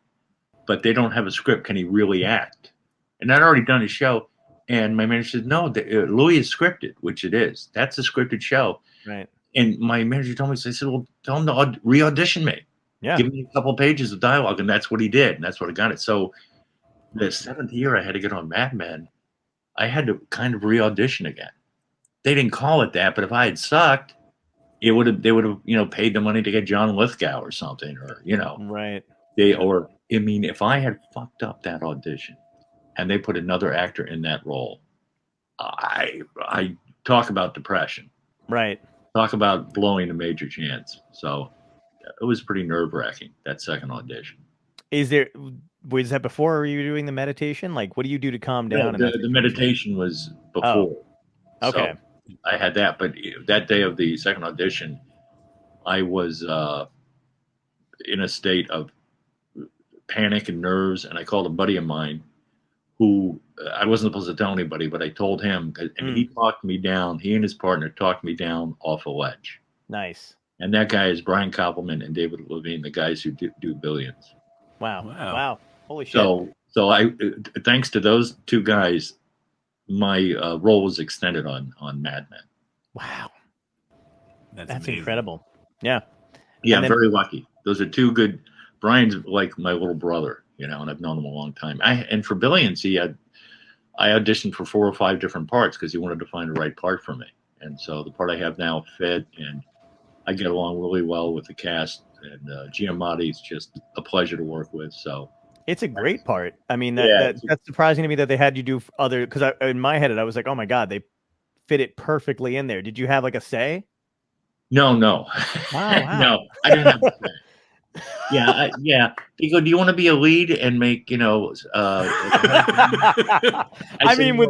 Speaker 2: but they don't have a script. Can he really act? And I'd already done a show. And my manager said, no, Louis is scripted, which it is. That's a scripted show.
Speaker 1: Right.
Speaker 2: And my manager told me, so I said, well, tell him to re-audition me.
Speaker 1: Yeah.
Speaker 2: Give me a couple pages of dialogue. And that's what he did. And that's what I got it. So the 7th year I had to get on Mad Men, I had to kind of re-audition again. They didn't call it that, but if I had sucked, they would have, paid the money to get John Lithgow or something, or,
Speaker 1: Right.
Speaker 2: If I had fucked up that audition and they put another actor in that role, I talk about depression.
Speaker 1: Right.
Speaker 2: Talk about blowing a major chance. So it was pretty nerve-wracking, that second audition.
Speaker 1: Was that before, or were you doing the meditation? Like, what do you do to calm down in that
Speaker 2: The
Speaker 1: situation?
Speaker 2: meditation was
Speaker 1: Oh,
Speaker 2: before.
Speaker 1: okay.
Speaker 2: So I had that, but that day of the second audition, I was in a state of panic and nerves, and I called a buddy of mine who I wasn't supposed to tell anybody, but I told him, and he talked me down. He and his partner talked me down off a ledge.
Speaker 1: Nice.
Speaker 2: And that guy is Brian Koppelman and David Levine, the guys who do Billions.
Speaker 1: Wow. Holy shit.
Speaker 2: So I, thanks to those two guys, my role was extended on Mad Men.
Speaker 1: Wow.
Speaker 4: That's
Speaker 1: incredible. Yeah.
Speaker 2: Yeah, I'm very lucky. Those are two good. Brian's like my little brother, and I've known him a long time. And for Billions, I auditioned for 4 or 5 different parts because he wanted to find the right part for me. And so the part I have now fit, and I get along really well with the cast. And Giamatti's just a pleasure to work with. So
Speaker 1: it's a great part. I mean, that's surprising to me that they had you do other, because in my head I was like, oh my god, they fit it perfectly in there. Did you have like a say?
Speaker 2: No.
Speaker 1: Wow.
Speaker 2: No, I didn't have a say. Yeah. You go, do you want to be a lead and make,
Speaker 1: I mean,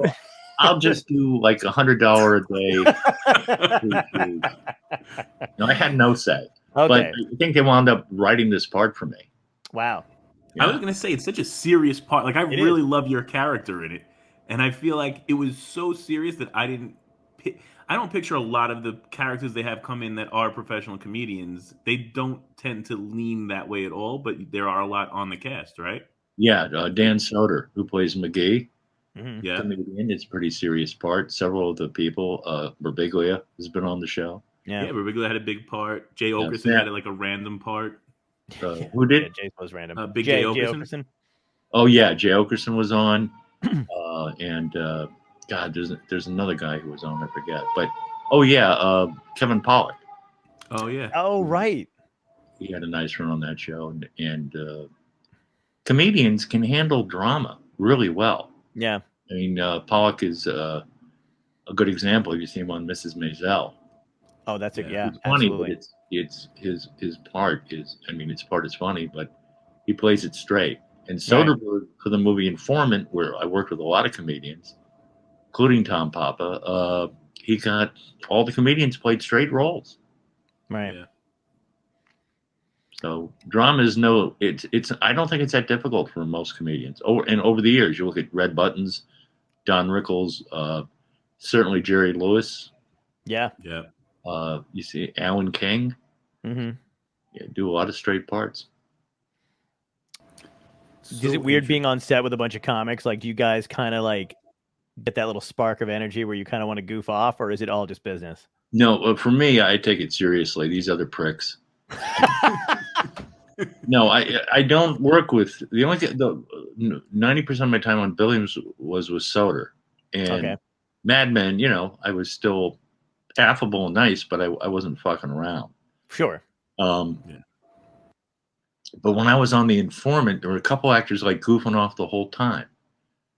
Speaker 2: I'll just do like $100 a day. No, I had no say.
Speaker 1: Okay.
Speaker 2: But I think they wound up writing this part for me.
Speaker 1: Wow.
Speaker 4: Yeah. I was going to say, it's such a serious part. Like, I really love your character in it. And I feel like it was so serious that I don't picture a lot of the characters they have come in that are professional comedians. They don't tend to lean that way at all, but there are a lot on the cast, right?
Speaker 2: Yeah, Dan Soder, who plays McGee.
Speaker 1: Mm-hmm.
Speaker 2: Yeah, comedian. It's a pretty serious part. Several of the people, Birbiglia has been on the show.
Speaker 4: Yeah, Birbiglia had a big part. Jay Okerson had like a random part.
Speaker 2: Who did?
Speaker 1: Yeah, Jay was random.
Speaker 4: Big Jay Okerson.
Speaker 2: Oh yeah, Jay Okerson was on, and God, there's another guy who was on. I forget, but Kevin Pollak.
Speaker 4: Oh yeah.
Speaker 1: Oh right.
Speaker 2: He had a nice run on that show, and comedians can handle drama really well.
Speaker 1: Yeah.
Speaker 2: I mean, Pollak is a good example. You see him on Mrs. Maisel.
Speaker 1: Oh, that's it. Yeah,
Speaker 2: it's funny,
Speaker 1: absolutely.
Speaker 2: but it's his part is. I mean, his part is funny, but he plays it straight. And Soderbergh, for the movie Informant, where I worked with a lot of comedians, including Tom Papa, he got all the comedians played straight roles.
Speaker 1: Right.
Speaker 2: Yeah. So drama is it's I don't think it's that difficult for most comedians. Over the years, you look at Red Buttons, Don Rickles, certainly Jerry Lewis.
Speaker 1: Yeah.
Speaker 4: Yeah.
Speaker 2: You see Alan King.
Speaker 1: Mm-hmm.
Speaker 2: Yeah, do a lot of straight parts.
Speaker 1: Is it weird being on set with a bunch of comics? Like, do you guys kind of like get that little spark of energy where you kind of want to goof off, or is it all just business?
Speaker 2: No, for me, I take it seriously. These other pricks. No, I don't work with the 90% of my time on Billions was with Soder, and Mad Men. I was still affable and nice, but I wasn't fucking around.
Speaker 1: Sure.
Speaker 2: But when I was on The Informant, there were a couple actors like goofing off the whole time,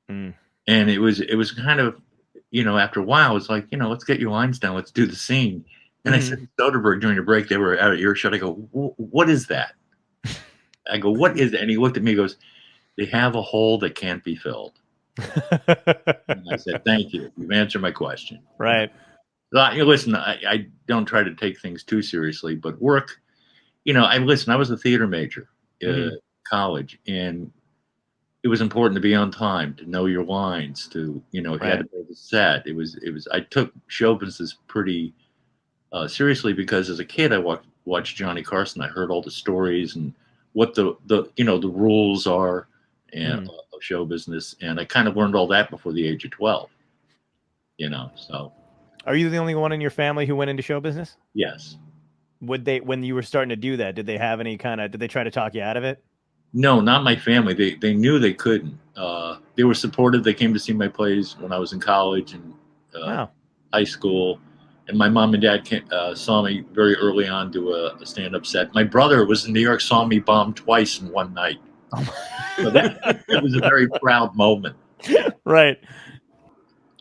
Speaker 2: and it was kind of, after a while, it's like, let's get your lines down, let's do the scene. And I said to Soderbergh during the break, they were out of earshot. I go, what is that? I go, what is it? And he looked at me and goes, they have a hole that can't be filled. And I said, thank you. You've answered my question.
Speaker 1: Right.
Speaker 2: Listen, I don't try to take things too seriously, but work, I was a theater major in college, and it was important to be on time, to know your lines, to, if you had to build a set. I took show business pretty seriously because as a kid, I watched Johnny Carson. I heard all the stories and what the rules are of show business. And I kind of learned all that before the age of 12, so.
Speaker 1: Are you the only one in your family who went into show business?
Speaker 2: Yes.
Speaker 1: When you were starting to do that, did they have any did they try to talk you out of it?
Speaker 2: No, not my family. They knew they couldn't. They were supportive. They came to see my plays when I was in college and high school. And my mom and dad saw me very early on do a stand-up set. My brother was in New York, saw me bomb twice in one night. So that was a very proud moment.
Speaker 1: Right.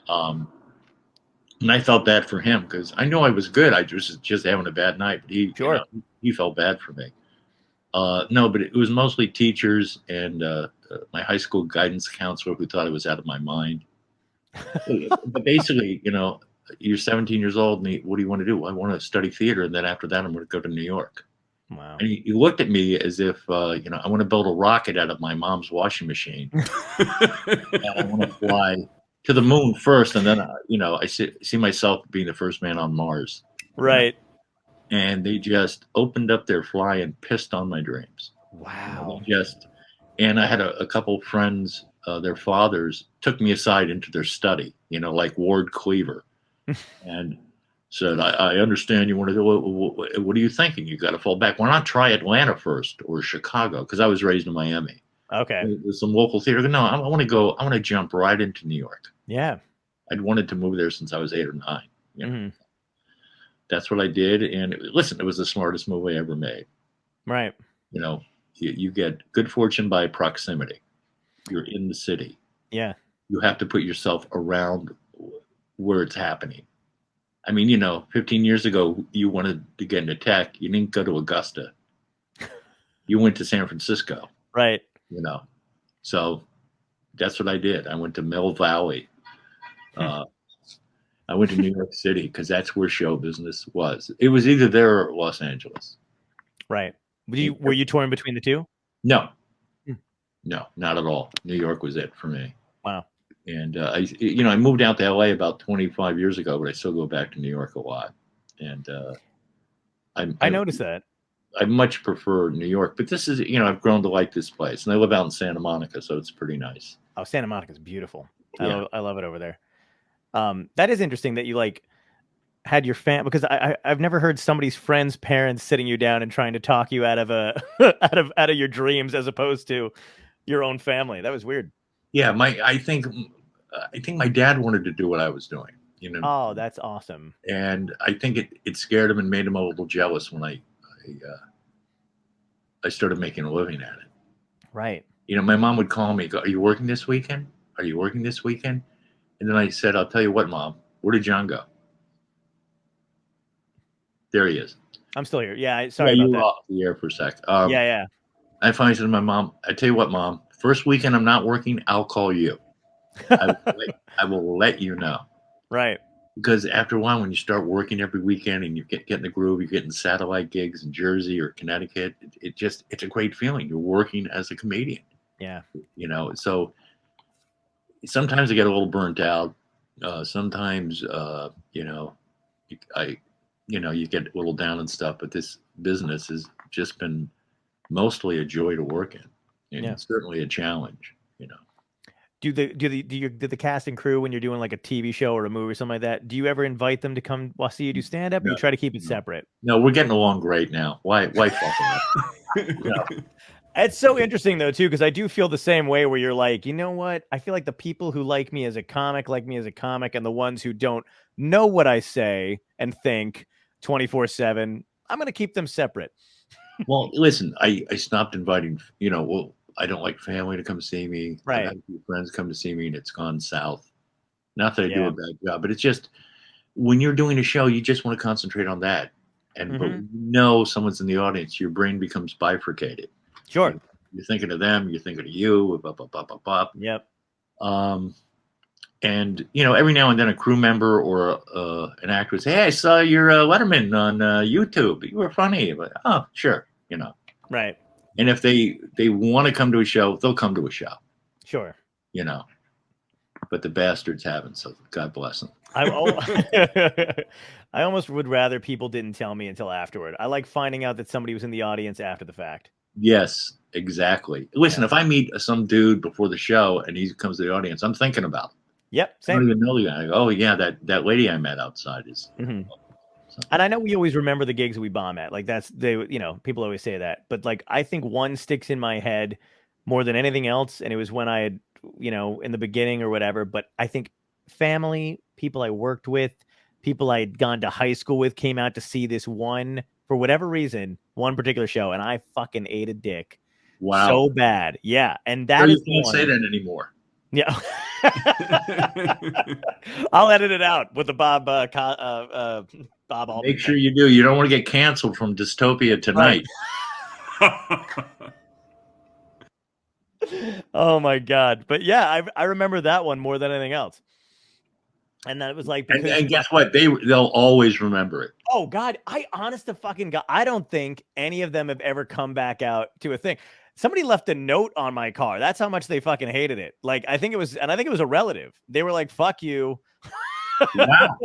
Speaker 2: And I felt bad for him because I know I was good. I was just having a bad night. But he felt bad for me. No, but it was mostly teachers and my high school guidance counselor who thought I was out of my mind. But basically, you're 17 years old, and what do you want to do? I want to study theater, and then after that, I'm going to go to New York.
Speaker 1: Wow.
Speaker 2: And he looked at me as if, I want to build a rocket out of my mom's washing machine. And I want to fly to the moon first, and then, I see myself being the first man on Mars.
Speaker 1: Right.
Speaker 2: And they just opened up their fly and pissed on my dreams.
Speaker 1: Wow.
Speaker 2: And I had a couple of friends, their fathers took me aside into their study, like Ward Cleaver, and said, I understand you want to do what are you thinking? You got to fall back. Why not try Atlanta first or Chicago? Because I was raised in Miami.
Speaker 1: Okay.
Speaker 2: There's some local theater. No, I want to jump right into New York.
Speaker 1: Yeah. I'd
Speaker 2: wanted to move there since I was 8 or 9. Mm-hmm. That's what I did. And listen, it was the smartest move I ever made.
Speaker 1: Right.
Speaker 2: You get good fortune by proximity. You're in the city.
Speaker 1: Yeah.
Speaker 2: You have to put yourself around where it's happening. I mean, 15 years ago, you wanted to get into tech. You didn't go to Augusta. You went to San Francisco.
Speaker 1: Right.
Speaker 2: So that's what I did. I went to Mill Valley. I went to New York City because that's where show business was. It was either there or Los Angeles.
Speaker 1: Right. Were you torn between the two?
Speaker 2: No. No, not at all. New York was it for me.
Speaker 1: Wow.
Speaker 2: And I moved out to LA about 25 years ago, but I still go back to New York a lot. And
Speaker 1: I noticed that.
Speaker 2: I much prefer New York, but this is, I've grown to like this place, and I live out in Santa Monica, so it's pretty nice.
Speaker 1: Oh, Santa Monica is beautiful.
Speaker 2: Yeah.
Speaker 1: I love it over there. That is interesting that you had your because I've never heard somebody's friend's parents sitting you down and trying to talk you out of out of your dreams as opposed to your own family. That was weird.
Speaker 2: Yeah, I think my dad wanted to do what I was doing.
Speaker 1: Oh, that's awesome.
Speaker 2: And I think it scared him and made him a little jealous when I started making a living at it.
Speaker 1: Right.
Speaker 2: My mom would call me, go, "Are you working this weekend? Are you working this weekend?" And then I said, "I'll tell you what, Mom. Where did John go?" There he is.
Speaker 1: I'm still here. Yeah, sorry about
Speaker 2: you
Speaker 1: that.
Speaker 2: were off the air for a sec.
Speaker 1: Yeah.
Speaker 2: I finally said to my mom, "I tell you what, Mom. First weekend I'm not working, I'll call you. I will let you know."
Speaker 1: Right.
Speaker 2: Because after a while, when you start working every weekend and you get in the groove, you're getting satellite gigs in Jersey or Connecticut. It's a great feeling. You're working as a comedian.
Speaker 1: Yeah.
Speaker 2: So sometimes I get a little burnt out. Sometimes, you get a little down and stuff. But this business has just been mostly a joy to work in, and certainly a challenge.
Speaker 1: Do the cast and crew, when you're doing like a TV show or a movie or something like that, do you ever invite them to come see you do stand up? Or you try to keep it separate?
Speaker 2: No, we're getting along great now. Why fuck it up?
Speaker 1: It's so interesting though too, because I do feel the same way where you're like, you know what? I feel like the people who like me as a comic, and the ones who don't know what I say and think 24/7, I'm going to keep them separate.
Speaker 2: Well, listen, I stopped inviting, I don't like family to come see me.
Speaker 1: Right.
Speaker 2: I've had a few friends come to see me and it's gone south. Not that I do a bad job, but it's just when you're doing a show, you just want to concentrate on that. And but when you know someone's in the audience, your brain becomes bifurcated.
Speaker 1: Sure.
Speaker 2: You're thinking of them, you're thinking of you,
Speaker 1: Yep.
Speaker 2: And every now and then a crew member or an actor would say, "Hey, I saw your Letterman on YouTube. You were funny." But oh, sure,
Speaker 1: Right.
Speaker 2: And if they want to come to a show, they'll come to a show.
Speaker 1: Sure.
Speaker 2: But the bastards haven't, so God bless them.
Speaker 1: I almost would rather people didn't tell me until afterward. I like finding out that somebody was in the audience after the fact.
Speaker 2: Yes, exactly. Listen, if I meet some dude before the show and he comes to the audience, I'm thinking about him.
Speaker 1: Yep, same.
Speaker 2: I don't even know the guy. Oh yeah, that lady I met outside is.
Speaker 1: Mm-hmm. And I know we always remember the gigs we bomb at. Like people always say that. But like I think one sticks in my head more than anything else, and it was when I had, in the beginning or whatever. But I think family, people I worked with, people I had gone to high school with came out to see this one for whatever reason, one particular show, and I fucking ate a dick.
Speaker 2: Wow.
Speaker 1: So bad. Yeah. And that
Speaker 2: you can't say that anymore.
Speaker 1: Yeah. I'll edit it out with the Bob Altman.
Speaker 2: Make sure you do. You don't want to get canceled from Dystopia Tonight.
Speaker 1: Oh my God. But yeah, I remember that one more than anything else. And that was like, because
Speaker 2: and guess what? They'll always remember it.
Speaker 1: Oh God, I honest to fucking God, I don't think any of them have ever come back out to a thing. Somebody left a note on my car. That's how much they fucking hated it. Like, I think it was a relative. They were like, "Fuck you."
Speaker 2: Wow.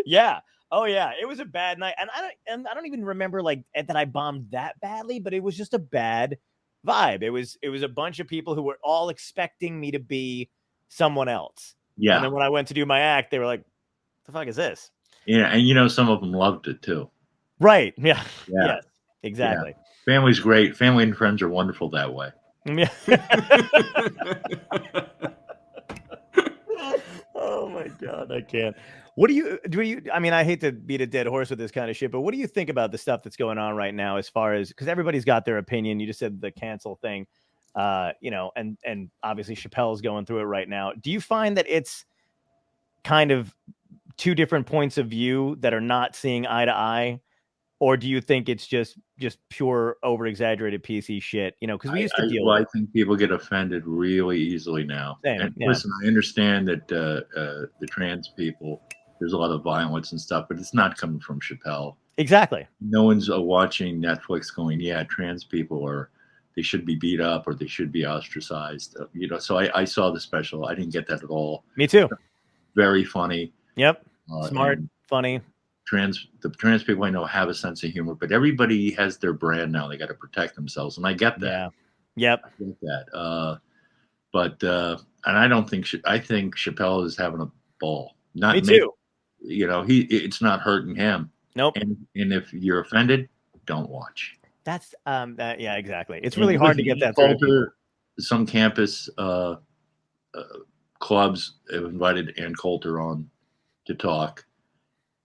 Speaker 1: Yeah. Oh yeah. It was a bad night, and I don't even remember like that I bombed that badly, but it was just a bad vibe. It was a bunch of people who were all expecting me to be someone else.
Speaker 2: Yeah.
Speaker 1: And then when I went to do my act, they were like, "The fuck is this?"
Speaker 2: Yeah, and some of them loved it too.
Speaker 1: Right. Yeah.
Speaker 2: Yeah.
Speaker 1: Yes. Exactly.
Speaker 2: Yeah. Family's great. Family and friends are wonderful that way.
Speaker 1: Yeah. Oh my God, I can't. What do you? I mean, I hate to beat a dead horse with this kind of shit, but what do you think about the stuff that's going on right now? As far as, because everybody's got their opinion. You just said the cancel thing, and obviously Chappelle's going through it right now. Do you find that it's kind of two different points of view that are not seeing eye to eye? Or do you think it's just pure over exaggerated PC shit? Because we used to deal with it.
Speaker 2: I think people get offended really easily now.
Speaker 1: Same,
Speaker 2: and
Speaker 1: yeah.
Speaker 2: listen, I understand that the trans people, there's a lot of violence and stuff, but it's not coming from Chappelle.
Speaker 1: Exactly.
Speaker 2: No one's watching Netflix going, yeah, trans people they should be beat up or they should be ostracized. So I saw the special. I didn't get that at all.
Speaker 1: Me too.
Speaker 2: Very funny.
Speaker 1: Yep. Smart, funny.
Speaker 2: The trans people I know have a sense of humor, but everybody has their brand now. They got to protect themselves, and I get that.
Speaker 1: Yeah. Yep.
Speaker 2: I get that. And I don't think I think Chappelle is having a ball.
Speaker 1: Me too.
Speaker 2: It's not hurting him.
Speaker 1: Nope.
Speaker 2: And if you're offended, don't watch.
Speaker 1: That's yeah, exactly. It's really hard to get that through.
Speaker 2: Some campus clubs have invited Ann Coulter on to talk.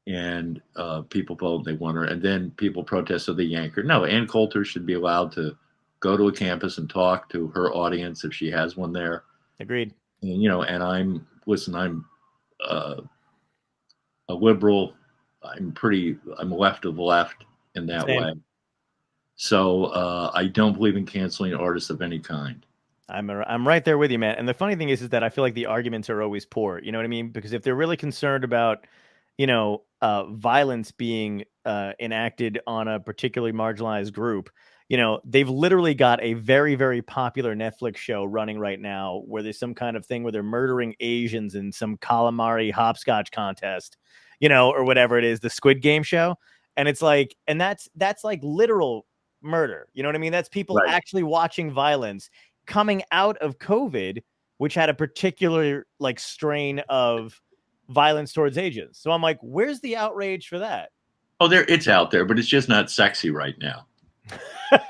Speaker 2: And people vote, they want her, and then people protest, so they yank her. No, Ann Coulter should be allowed to go to a campus and talk to her audience if she has one there.
Speaker 1: Agreed.
Speaker 2: And I'm a liberal. I'm left of the left in that way. So I don't believe in canceling artists of any kind.
Speaker 1: I'm right there with you, man. And the funny thing is that I feel like the arguments are always poor. You know what I mean? Because if they're really concerned about violence being enacted on a particularly marginalized group, they've literally got a very, very popular Netflix show running right now where there's some kind of thing where they're murdering Asians in some calamari hopscotch contest, or whatever it is, the Squid Game show. And it's like, and that's like literal murder. You know what I mean? That's people actually watching violence coming out of COVID, which had a particular like strain of violence towards Asians. So I'm like, where's the outrage for that?
Speaker 2: Oh, it's out there, but it's just not sexy right now.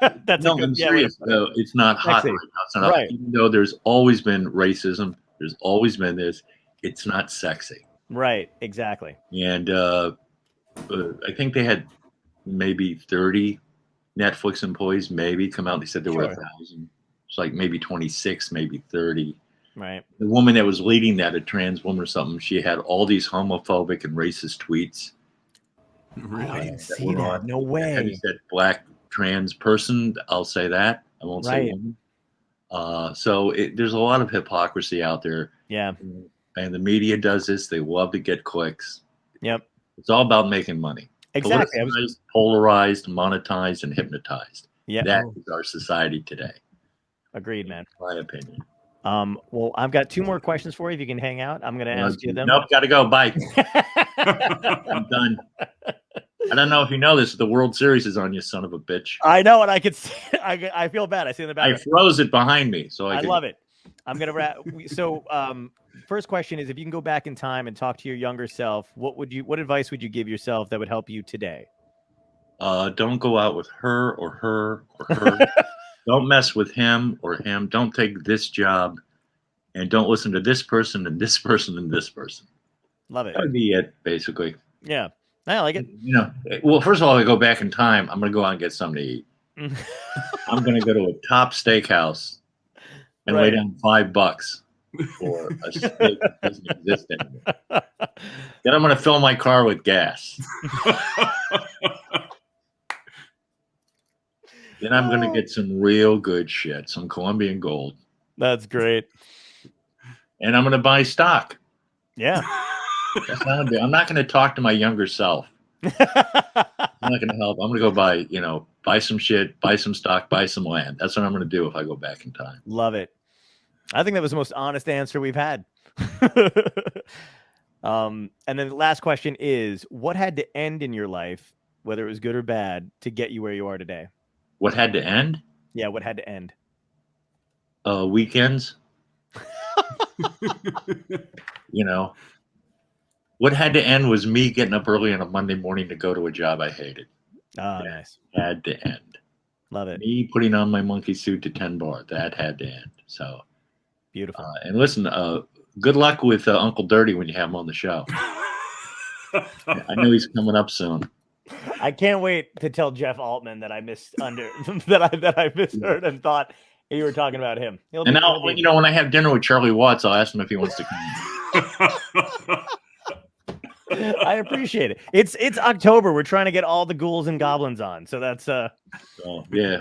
Speaker 2: I'm serious. No, it's not hot right now. It's not right. Even though there's always been racism, there's always been this. It's not sexy.
Speaker 1: Right. Exactly.
Speaker 2: And I think they had maybe 30 Netflix employees maybe come out. They said there were 1,000. It's like maybe 26, maybe 30.
Speaker 1: Right.
Speaker 2: The woman that was leading that, a trans woman or something, she had all these homophobic and racist tweets.
Speaker 1: Really? I didn't see that. No way.
Speaker 2: And he said black trans person. I'll say that. I won't say woman. So there's a lot of hypocrisy out there.
Speaker 1: Yeah.
Speaker 2: And the media does this. They love to get clicks.
Speaker 1: Yep.
Speaker 2: It's all about making money.
Speaker 1: Exactly.
Speaker 2: Polarized, monetized, and hypnotized.
Speaker 1: Yeah.
Speaker 2: That is our society today.
Speaker 1: Agreed, man.
Speaker 2: My opinion.
Speaker 1: Well, I've got two more questions for you. If you can hang out, I'm going to ask you them.
Speaker 2: Nope, got to go. Bye. I'm done. I don't know if you know this. The World Series is on, you son of a bitch.
Speaker 1: I know, and I could see. I feel bad. I see in the back.
Speaker 2: I froze it behind me, so I
Speaker 1: love it. I'm gonna wrap. So, first question is: if you can go back in time and talk to your younger self, what advice would you give yourself that would help you today?
Speaker 2: Don't go out with her or her or her. Don't mess with him or him. Don't take this job, and don't listen to this person and this person and this person.
Speaker 1: Love it.
Speaker 2: That would be it, basically.
Speaker 1: Yeah, I like it.
Speaker 2: Well, first of all, I go back in time. I'm going to go out and get something to eat. I'm going to go to a top steakhouse and lay down $5 for a steak that doesn't exist anymore. Then I'm going to fill my car with gas. Then I'm going to get some real good shit, some Colombian gold.
Speaker 1: That's great.
Speaker 2: And I'm going to buy stock.
Speaker 1: Yeah.
Speaker 2: That's what I'm going to do. I'm not going to talk to my younger self. I'm not going to help. I'm going to go buy some shit, buy some stock, buy some land. That's what I'm going to do if I go back in time.
Speaker 1: Love it. I think that was the most honest answer we've had. And then the last question is, what had to end in your life, whether it was good or bad, to get you where you are today?
Speaker 2: What had to end?
Speaker 1: Yeah, what had to end?
Speaker 2: Weekends. What had to end was me getting up early on a Monday morning to go to a job I hated.
Speaker 1: Oh, nice.
Speaker 2: Had to end.
Speaker 1: Love it.
Speaker 2: Me putting on my monkey suit to 10 bar. That had to end. So
Speaker 1: beautiful.
Speaker 2: And listen, good luck with Uncle Dirty when you have him on the show. I know he's coming up soon.
Speaker 1: I can't wait to tell Jeff Altman that I that I misheard and thought you were talking about him.
Speaker 2: And now, when I have dinner with Charlie Watts, I'll ask him if he wants to come.
Speaker 1: I appreciate it. It's October. We're trying to get all the ghouls and goblins on. So that's
Speaker 2: that's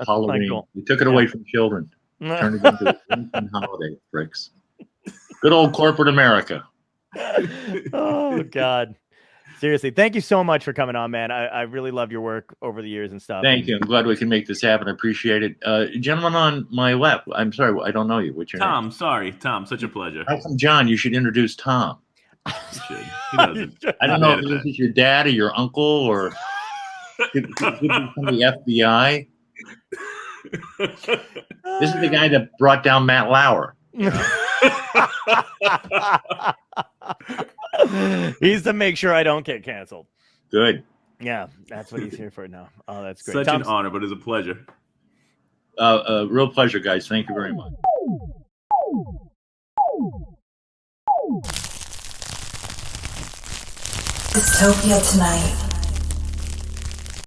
Speaker 2: Halloween.
Speaker 1: Cool.
Speaker 2: We took it away from children. Turned it into a holiday, bricks. Good old corporate America.
Speaker 1: Oh God. Seriously, thank you so much for coming on, man. I really love your work over the years and stuff.
Speaker 2: Thank you. I'm glad we can make this happen. I appreciate it. Gentleman on my left, I'm sorry, I don't know you. What's your name?
Speaker 4: Tom, sorry. Tom, such a pleasure.
Speaker 2: How come, John, you should introduce Tom?
Speaker 4: He should. He doesn't.
Speaker 2: I don't know if this is your dad or your uncle or could be from the FBI. This is the guy that brought down Matt Lauer.
Speaker 1: He's to make sure I don't get canceled.
Speaker 2: Good.
Speaker 1: Yeah, that's what he's here for now. Oh, that's great.
Speaker 4: Such an honor, but it's a pleasure.
Speaker 2: Real pleasure, guys. Thank you very much.
Speaker 3: Dystopia tonight.